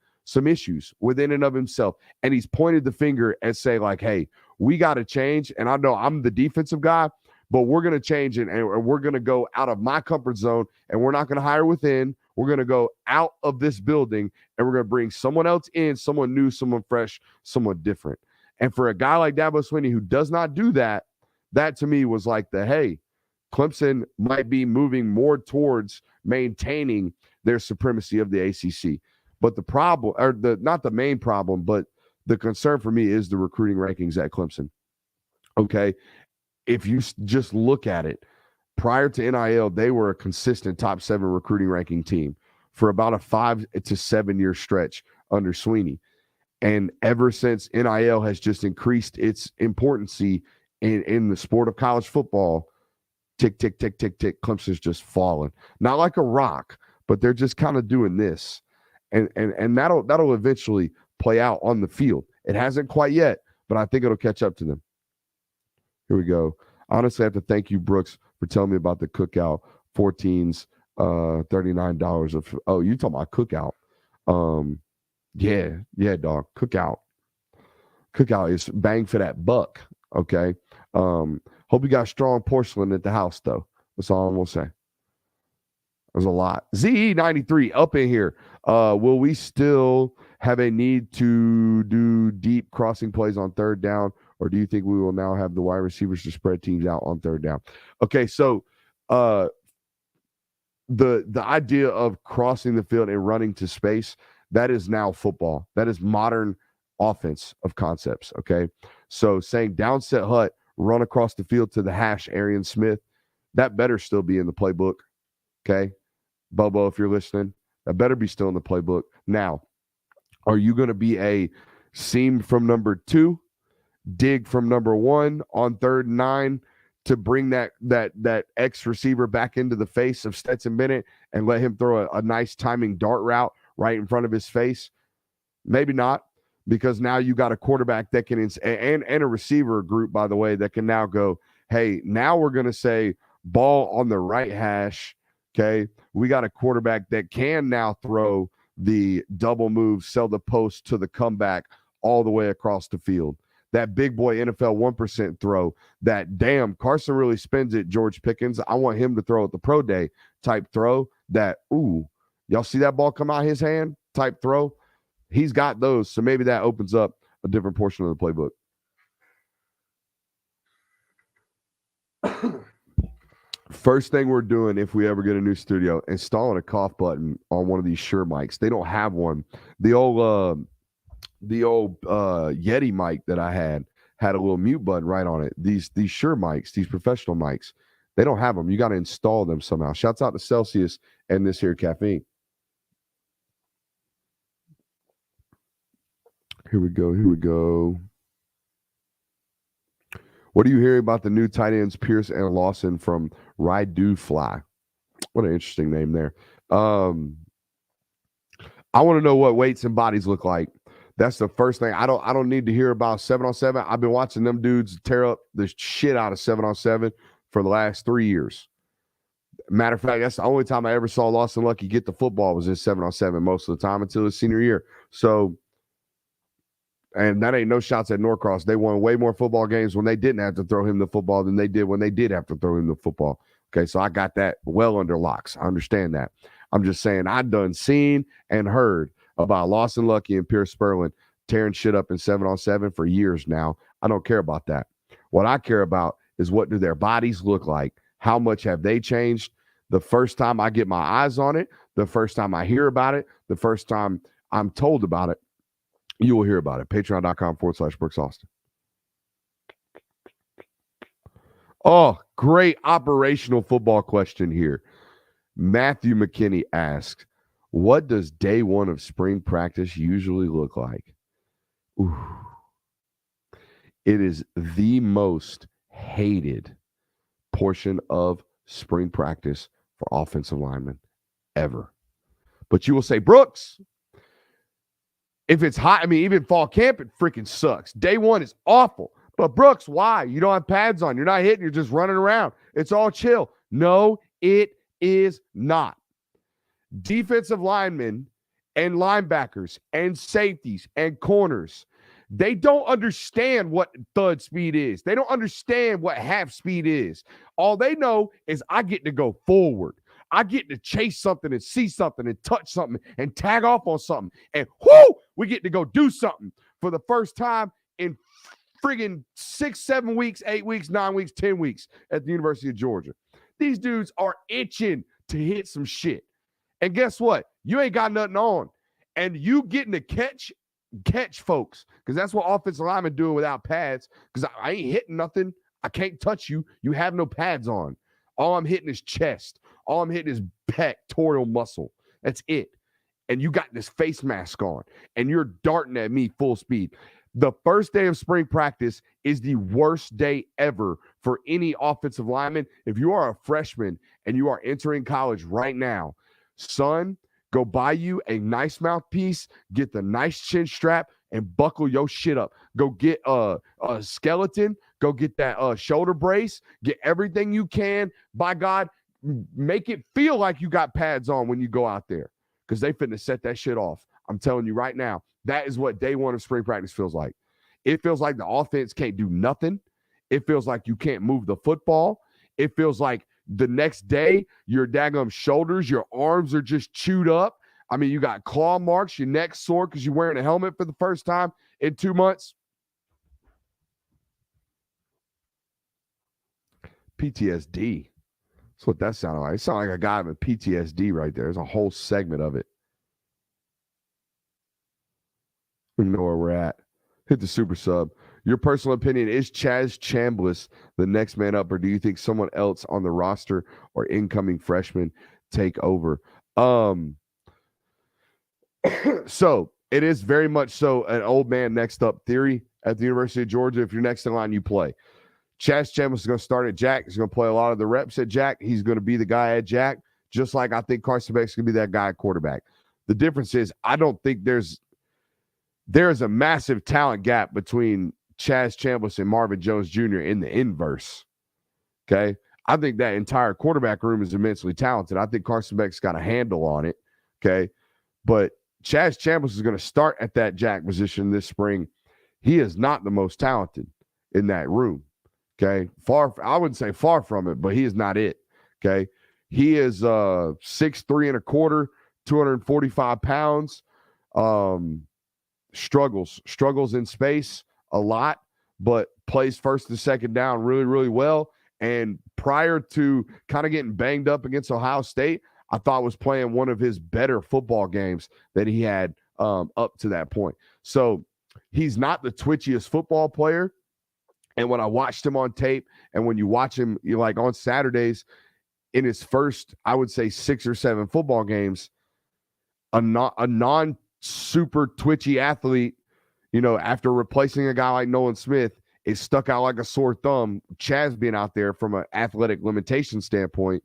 issues within and of himself. And he's pointed the finger and say, like, hey, we got to change. And I know I'm the defensive guy, but we're going to change it. And we're going to go out of my comfort zone, and we're not going to hire within. We're going to go out of this building, and we're going to bring someone else in, someone new, someone fresh, someone different. And for a guy like Dabo Swinney who does not do that, that to me was like hey, Clemson might be moving more towards maintaining their supremacy of the ACC. But the problem, not the main problem, but the concern for me is the recruiting rankings at Clemson. Okay. If you just look at it, prior to NIL, they were a consistent top 7 recruiting ranking team for about a 5 to 7 year stretch under Sweeney. And ever since NIL has just increased its importance in the sport of college football, tick, tick, tick, tick, tick, Clemson's just fallen. Not like a rock, but they're just kind of doing this. And that'll eventually play out on the field. It hasn't quite yet, but I think it'll catch up to them. Here we go. Honestly, I have to thank you, Brooks, for telling me about the cookout. 14s, $39 of. Oh, you talking about cookout? Yeah, dog. Cookout is bang for that buck. Okay. Hope you got strong porcelain at the house, though. That's all I'm gonna say. There's a lot. ZE93 up in here. Will we still have a need to do deep crossing plays on third down, or do you think we will now have the wide receivers to spread teams out on third down? Okay, so the idea of crossing the field and running to space, that is now football. That is modern offense of concepts, okay? So saying downset hut, run across the field to the hash, Arian Smith, that better still be in the playbook, okay? Bobo, if you're listening, that better be still in the playbook. Now, are you going to be a seam from number 2, dig from number 1 on 3rd and 9 to bring that X receiver back into the face of Stetson Bennett and let him throw a nice timing dart route right in front of his face? Maybe not, because now you got a quarterback that can and a receiver group, by the way, that can now go, hey, now we're going to say ball on the right hash. Okay, we got a quarterback that can now throw the double move, sell the post to the comeback all the way across the field. That big boy NFL 1% throw, that damn Carson really spins it, George Pickens. I want him to throw at the pro day type throw. That, ooh, y'all see that ball come out his hand type throw? He's got those. So maybe that opens up a different portion of the playbook. First thing we're doing if we ever get a new studio, installing a cough button on one of these Shure mics. They don't have one. The old Yeti mic that I had a little mute button right on it. These Shure mics, these professional mics, they don't have them. You got to install them somehow. Shouts out to Celsius and this here caffeine. Here we go. What are you hearing about the new tight ends, Pierce and Lawson from Ride Do Fly? What an interesting name there. I want to know what weights and bodies look like. That's the first thing. I don't need to hear about 7-on-7. I've been watching them dudes tear up the shit out of 7-on-7 for the last 3 years. Matter of fact, that's the only time I ever saw Lawson Lucky get the football was in 7-on-7 most of the time until his senior year. So, and that ain't no shots at Norcross. They won way more football games when they didn't have to throw him the football than they did when they did have to throw him the football. Okay, so I got that well under locks. I understand that. I'm just saying I done seen and heard about Lawson Lucky and Pierce Sperlin tearing shit up in 7-on-7 for years now. I don't care about that. What I care about is what do their bodies look like? How much have they changed? The first time I get my eyes on it, the first time I hear about it, the first time I'm told about it, you will hear about it. Patreon.com/Brooks Austin. Oh, great operational football question here. Matthew McKinney asked, what does day 1 of spring practice usually look like? Ooh. It is the most hated portion of spring practice for offensive linemen ever. But you will say, Brooks, if it's hot, I mean, even fall camp, it freaking sucks. Day 1 is awful. But Brooks, why? You don't have pads on. You're not hitting. You're just running around. It's all chill. No, it is not. Defensive linemen and linebackers and safeties and corners, they don't understand what thud speed is. They don't understand what half speed is. All they know is I get to go forward. I get to chase something and see something and touch something and tag off on something. And whoo, we get to go do something for the first time in friggin' 6, 7 weeks, 8 weeks, 9 weeks, 10 weeks at the University of Georgia. These dudes are itching to hit some shit. And guess what? You ain't got nothing on. And you getting to catch catch folks, because that's what offensive linemen doing without pads, because I ain't hitting nothing. I can't touch you. You have no pads on. All I'm hitting is chest. All I'm hitting is pectoral muscle. That's it. And you got this face mask on, and you're darting at me full speed. The first day of spring practice is the worst day ever for any offensive lineman. If you are a freshman and you are entering college right now, son, go buy you a nice mouthpiece, get the nice chin strap, and buckle your shit up. Go get a skeleton. Go get that shoulder brace. Get everything you can. By God, make it feel like you got pads on when you go out there, because they finna set that shit off. I'm telling you right now, that is what day one of spring practice feels like. It feels like the offense can't do nothing. It feels like you can't move the football. It feels like the next day, your daggum shoulders, your arms are just chewed up. I mean, you got claw marks, your neck sore because you're wearing a helmet for the first time in 2 months. PTSD. That's what that sounded like. It sounded like a guy with PTSD right there. There's a whole segment of it. We know where we're at. Hit the super sub. Your personal opinion, is Chaz Chambliss the next man up, or do you think someone else on the roster or incoming freshman take over? So it is very much so an old man next up theory at the University of Georgia. If you're next in line, you play. Chaz Chambliss is going to start at Jack. He's going to play a lot of the reps at Jack. He's going to be the guy at Jack, just like I think Carson Beck is going to be that guy at quarterback. The difference is I don't think there's a massive talent gap between Chaz Chambliss and Marvin Jones Jr. in the inverse. Okay? I think that entire quarterback room is immensely talented. I think Carson Beck's got a handle on it. Okay? But Chaz Chambliss is going to start at that Jack position this spring. He is not the most talented in that room. Okay? I wouldn't say far from it, but he is not it. Okay? He is 6'3" and a quarter, 245 pounds. Struggles in space a lot, but plays first and second down really, really well. And prior to kind of getting banged up against Ohio State, I thought was playing one of his better football games that he had up to that point. So he's not the twitchiest football player. And when I watched him on tape, and when you watch him, you like on Saturdays in his first, I would say 6 or 7 football games, a non super twitchy athlete, after replacing a guy like Nolan Smith, it stuck out like a sore thumb. Chaz being out there from an athletic limitation standpoint.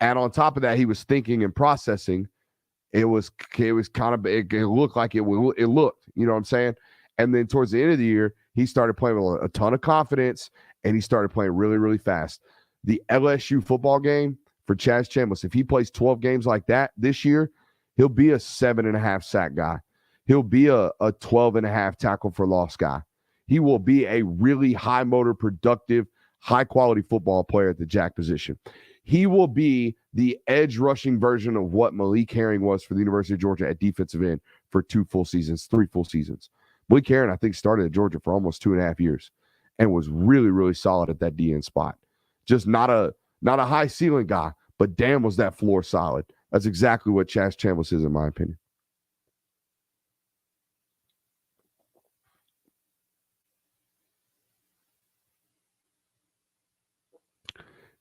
And on top of that, he was thinking and processing. It looked like it looked, you know what I'm saying? And then towards the end of the year, he started playing with a ton of confidence, and he started playing really, really fast. The LSU football game for Chaz Chambliss, if he plays 12 games like that this year, he'll be a 7.5 sack guy. He'll be a 12.5 tackle for loss guy. He will be a really high motor, productive, high quality football player at the Jack position. He will be the edge rushing version of what Malik Herring was for the University of Georgia at defensive end for 3 full seasons. Malik Herring, I think, started at Georgia for almost 2.5 years and was really, really solid at that DN spot. Just not a high ceiling guy, but damn was that floor solid. That's exactly what Chaz Chambliss is, in my opinion.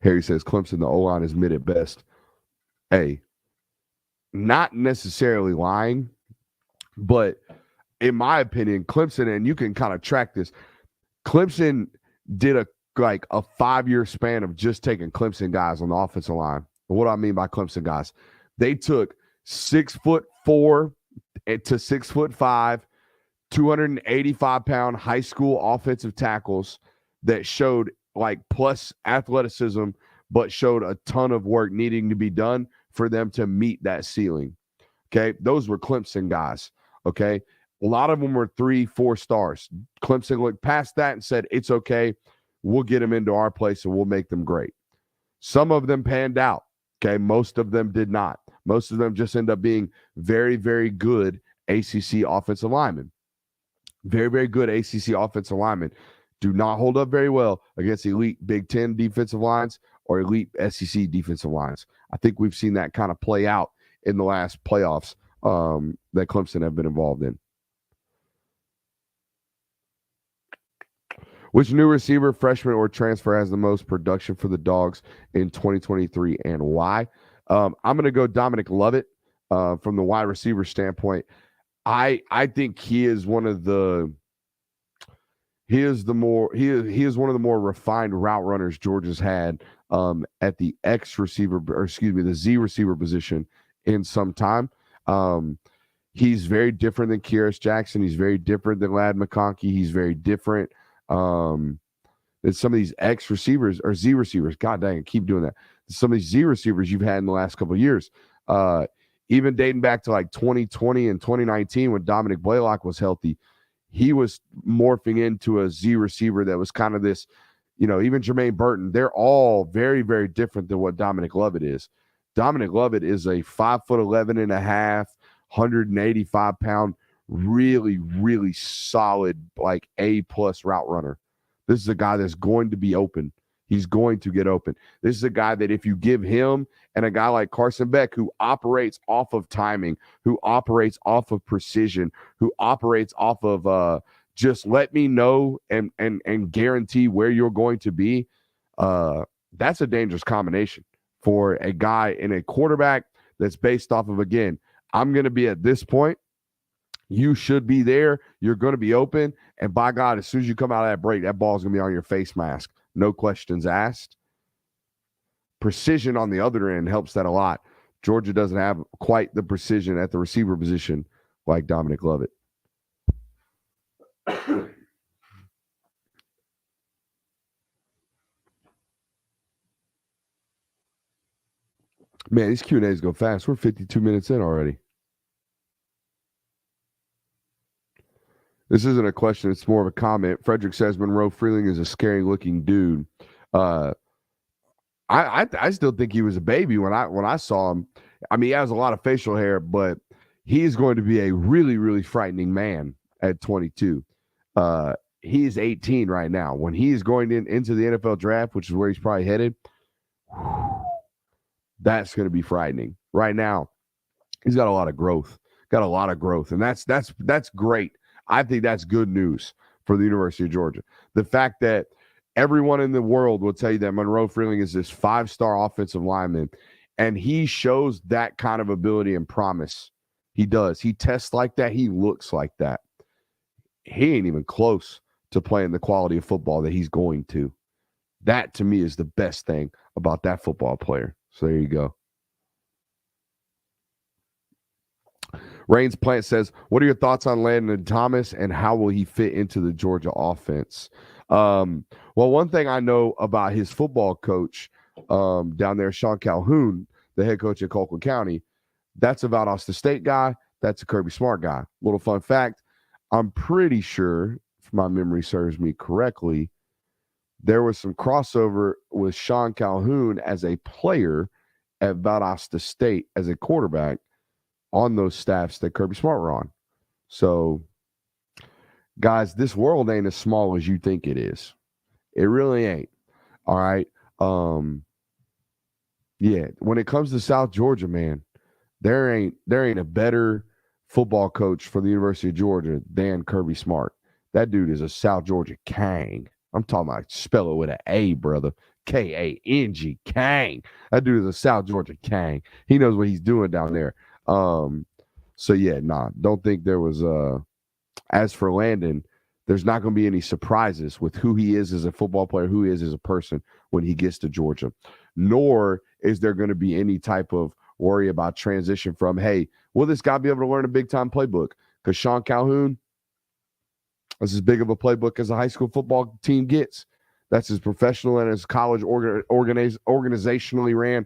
Harry says Clemson, the O-line is mid at best. Hey, not necessarily lying, but in my opinion, Clemson, and you can kind of track this, Clemson did a 5-year span of just taking Clemson guys on the offensive line. What do I mean by Clemson guys? They took 6'4" to 6'5", 285-pound high school offensive tackles that showed plus athleticism, but showed a ton of work needing to be done for them to meet that ceiling. Okay, those were Clemson guys. Okay, a lot of them were 3-4 stars. Clemson looked past that and said, "It's okay, we'll get them into our place and we'll make them great." Some of them panned out. Okay, most of them did not. Most of them just end up being very, very good ACC offensive linemen. Very, very good ACC offensive linemen do not hold up very well against elite Big Ten defensive lines or elite SEC defensive lines. I think we've seen that kind of play out in the last playoffs that Clemson have been involved in. Which new receiver, freshman, or transfer has the most production for the Dogs in 2023 and why? I'm going to go Dominic Lovett from the wide receiver standpoint. I think he is one of the one of the more refined route runners Georgia's had at the the Z receiver position in some time. He's very different than Kyrus Jackson. He's very different than Ladd McConkey. He's very different than some of these X receivers or Z receivers. God dang, I keep doing that. Some of these Z receivers you've had in the last couple of years. Even dating back to like 2020 and 2019 when Dominic Blaylock was healthy, he was morphing into a Z receiver that was kind of this, even Jermaine Burton. They're all very, very different than what Dominic Lovett is. Dominic Lovett is a 5'11 and a half, 185-pound, really, really solid, like A-plus route runner. This is a guy that's going to be open. He's going to get open. This is a guy that if you give him and a guy like Carson Beck, who operates off of timing, who operates off of precision, who operates off of just let me know and guarantee where you're going to be, that's a dangerous combination for a guy in a quarterback that's based off of, again, I'm going to be at this point. You should be there. You're going to be open. And by God, as soon as you come out of that break, that ball's going to be on your face mask. No questions asked. Precision on the other end helps that a lot. Georgia doesn't have quite the precision at the receiver position like Dominic Lovett. Man, these Q&As go fast. We're 52 minutes in already. This isn't a question. It's more of a comment. Frederick says Monroe Freeling is a scary-looking dude. I still think he was a baby when I saw him. I mean, he has a lot of facial hair, but he's going to be a really, really frightening man at 22. He's 18 right now. When he's going into the NFL draft, which is where he's probably headed, that's going to be frightening. Right now, he's got a lot of growth. And that's great. I think that's good news for the University of Georgia. The fact that everyone in the world will tell you that Monroe Freeling is this 5-star offensive lineman, and he shows that kind of ability and promise. He does. He tests like that. He looks like that. He ain't even close to playing the quality of football that he's going to. That, to me, is the best thing about that football player. So there you go. Rains Plant says, what are your thoughts on Landon Thomas and how will he fit into the Georgia offense? Well, one thing I know about his football coach down there, Sean Calhoun, the head coach at Colquitt County, that's a Valdosta State guy. That's a Kirby Smart guy. Little fun fact, I'm pretty sure, if my memory serves me correctly, there was some crossover with Sean Calhoun as a player at Valdosta State as a quarterback on those staffs that Kirby Smart were on. So, guys, this world ain't as small as you think it is. It really ain't. All right. Yeah, when it comes to South Georgia, man, there ain't a better football coach for the University of Georgia than Kirby Smart. That dude is a South Georgia Kang. I'm talking about spell it with an A, brother. K-A-N-G, Kang. That dude is a South Georgia Kang. He knows what he's doing down there. So yeah, don't think there was as for Landon, there's not going to be any surprises with who he is as a football player, who he is as a person when he gets to Georgia. Nor is there going to be any type of worry about transition from, hey, will this guy be able to learn a big-time playbook? Because Sean Calhoun, that's as big of a playbook as a high school football team gets. That's as professional and as college organizationally ran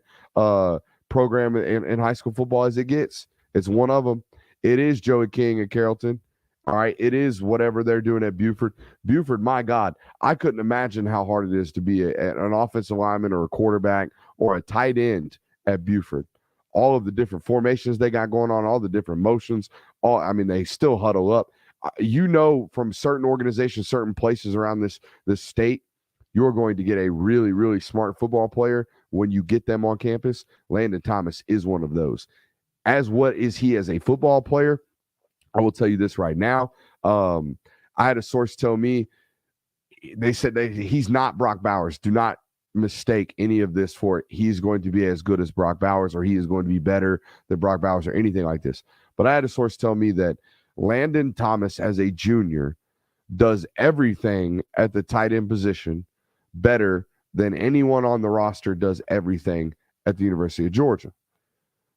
program in high school football as it gets. It's one of them. It is Joey King at Carrollton. All right. It is whatever they're doing at Buford. Buford, my God, I couldn't imagine how hard it is to be an offensive lineman or a quarterback or a tight end at Buford. All of the different formations they got going on, all the different motions, they still huddle up. From certain organizations, certain places around this state, you're going to get a really, really smart football player when you get them on campus. Landon Thomas is one of those. As what is he as a football player? I will tell you this right now. I had a source tell me they said he's not Brock Bowers. Do not mistake any of this for it. He's going to be as good as Brock Bowers, or he is going to be better than Brock Bowers, or anything like this. But I had a source tell me that Landon Thomas, as a junior, does everything at the tight end position better than anyone on the roster does everything at the University of Georgia.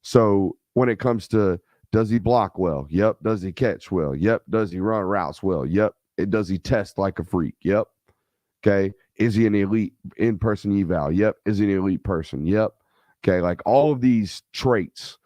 So when it comes to, does he block well? Yep. Does he catch well? Yep. Does he run routes well? Yep. Does he test like a freak? Yep. Okay. Is he an elite in-person eval? Yep. Is he an elite person? Yep. Okay. Like all of these traits,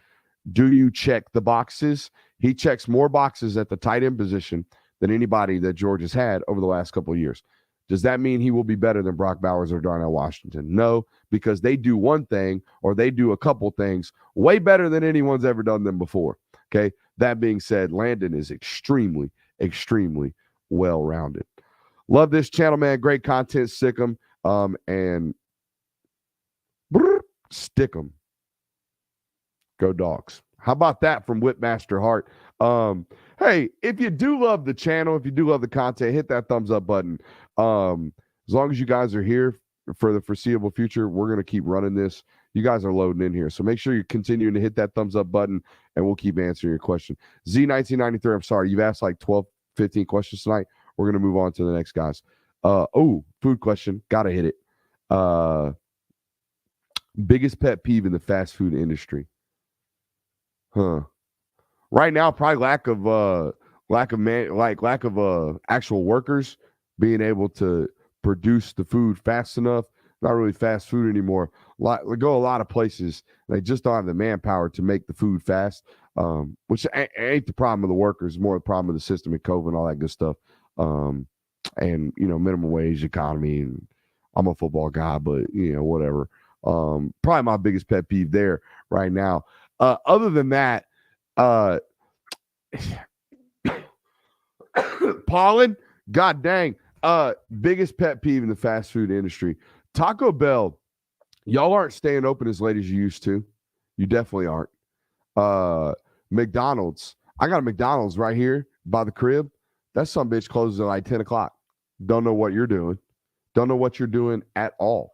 do you check the boxes? He checks more boxes at the tight end position than anybody that Georgia's had over the last couple of years. Does that mean he will be better than Brock Bowers or Darnell Washington? No, because they do one thing, or they do a couple things way better than anyone's ever done them before. Okay. That being said, Landon is extremely, extremely well-rounded. Love this channel, man. Great content. Sick 'em. And stick 'em. Go Dogs. How about that from Whipmaster Hart? Hey, if you do love the channel, if you do love the content, hit that thumbs up button. As long as you guys are here for the foreseeable future, we're going to keep running this. You guys are loading in here. So make sure you're continuing to hit that thumbs up button, and we'll keep answering your question. Z1993, I'm sorry. You've asked like 12, 15 questions tonight. We're going to move on to the next guys. Food question. Got to hit it. Biggest pet peeve in the fast food industry? Right now, probably lack of actual workers being able to produce the food fast enough. Not really fast food anymore. We go a lot of places, they just don't have the manpower to make the food fast, which ain't the problem of the workers, more the problem of the system and COVID and all that good stuff. And minimum wage economy. And I'm a football guy, but whatever. Probably my biggest pet peeve there right now. Other than that, pollen, god dang. Biggest pet peeve in the fast food industry. Taco Bell, y'all aren't staying open as late as you used to. You definitely aren't. McDonald's, I got a McDonald's right here by the crib. That some bitch closes at like 10 o'clock. Don't know what you're doing. Don't know what you're doing at all.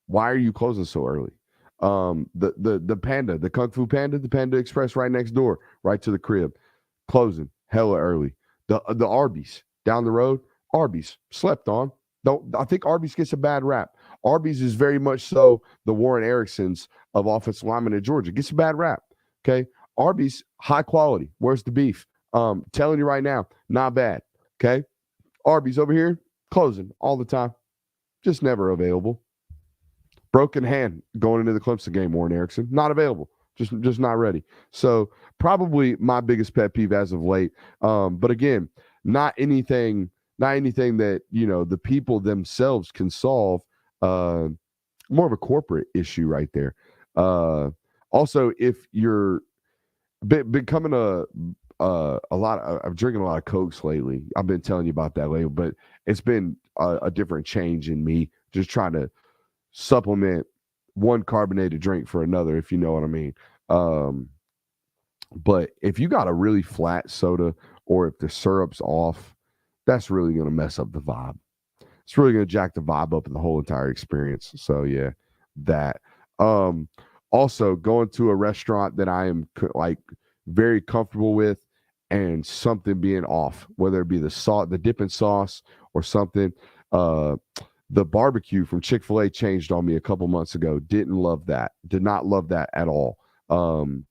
Why are you closing so early? The Panda, the Kung Fu Panda, the Panda Express right next door, right to the crib, closing hella early. The Arby's down the road, Arby's slept on. I think Arby's gets a bad rap. Arby's is very much so the Warren Ericksons of offensive linemen in Georgia. Gets a bad rap. Okay. Arby's, high quality. Where's the beef? Telling you right now, not bad. Okay. Arby's over here, closing all the time. Just never available. Broken hand going into the Clemson game, Warren Erickson. Not available. Just not ready. So probably my biggest pet peeve as of late. But again, not anything that, the people themselves can solve. More of a corporate issue right there. Also, if you're becoming I'm drinking a lot of Cokes lately. I've been telling you about that lately, but it's been a different change in me, just trying to supplement one carbonated drink for another, if you know what I mean. But if you got a really flat soda, or if the syrup's off, that's really going to mess up the vibe. It's really going to jack the vibe up in the whole entire experience. So yeah, that. Also, going to a restaurant that I am like very comfortable with, and something being off, whether it be the dipping sauce or something. The barbecue from Chick-fil-A changed on me a couple months ago. Didn't love that. Did not love that at all. The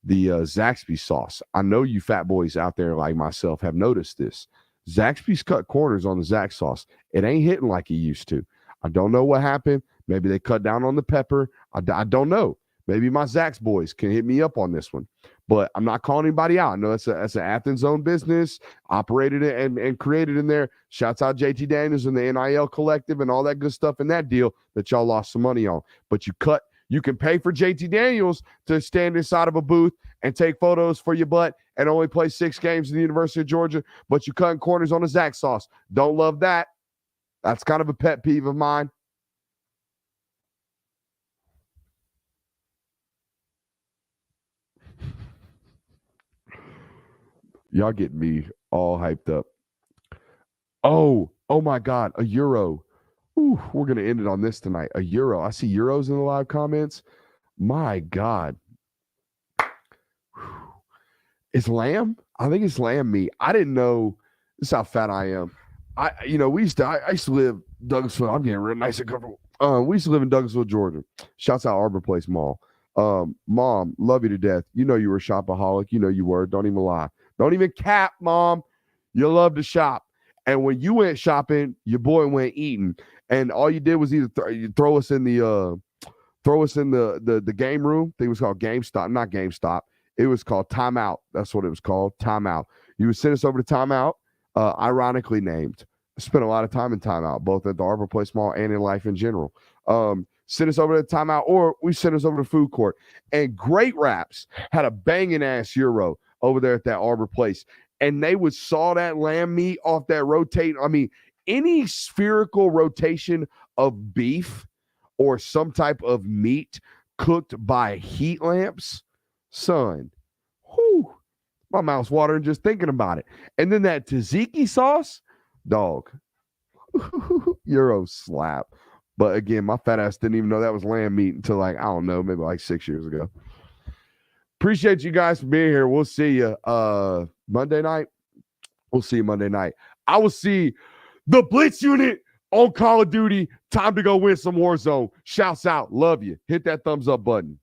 Zaxby sauce. I know you fat boys out there like myself have noticed this. Zaxby's cut corners on the Zax sauce. It ain't hitting like it used to. I don't know what happened. Maybe they cut down on the pepper. I don't know. Maybe my Zax boys can hit me up on this one. But I'm not calling anybody out. I know that's an Athens-owned business, operated and created in there. Shouts out JT Daniels and the NIL collective and all that good stuff in that deal that y'all lost some money on. But you can pay for JT Daniels to stand inside of a booth and take photos for your butt and only play 6 games in the University of Georgia, but you cutting corners on the Zax sauce. Don't love that. That's kind of a pet peeve of mine. Y'all get me all hyped up. Oh, Oh my God, a euro. Ooh, we're gonna end it on this tonight. A euro. I see euros in the live comments. My God. It's lamb? I think it's lamb meat. I didn't know. This is how fat I am. I used to live Douglasville. I'm getting real nice and comfortable. We used to live in Douglasville, Georgia. Shouts out Arbor Place Mall. Mom, love you to death. You know you were a shopaholic. You know you were. Don't even lie. Don't even cap, Mom. You love to shop. And when you went shopping, your boy went eating. And all you did was either throw us in the game room. I think it was called GameStop, not GameStop. It was called Timeout. That's what it was called, Timeout. You would send us over to Timeout, ironically named. I spent a lot of time in Timeout, both at the Arbor Place Mall and in life in general. Send us over to Timeout, or we send us over to Food Court. And Great Wraps had a banging ass euro over there at that Arbor Place. And they would saw that lamb meat off that rotate. I mean, any spherical rotation of beef or some type of meat cooked by heat lamps, son, whew, my mouth's watering just thinking about it. And then that tzatziki sauce, dog, euro slap. But again, my fat ass didn't even know that was lamb meat until maybe 6 years ago. Appreciate you guys for being here. We'll see you Monday night. We'll see you Monday night. I will see the Blitz unit on Call of Duty. Time to go win some Warzone. Shouts out. Love you. Hit that thumbs up button.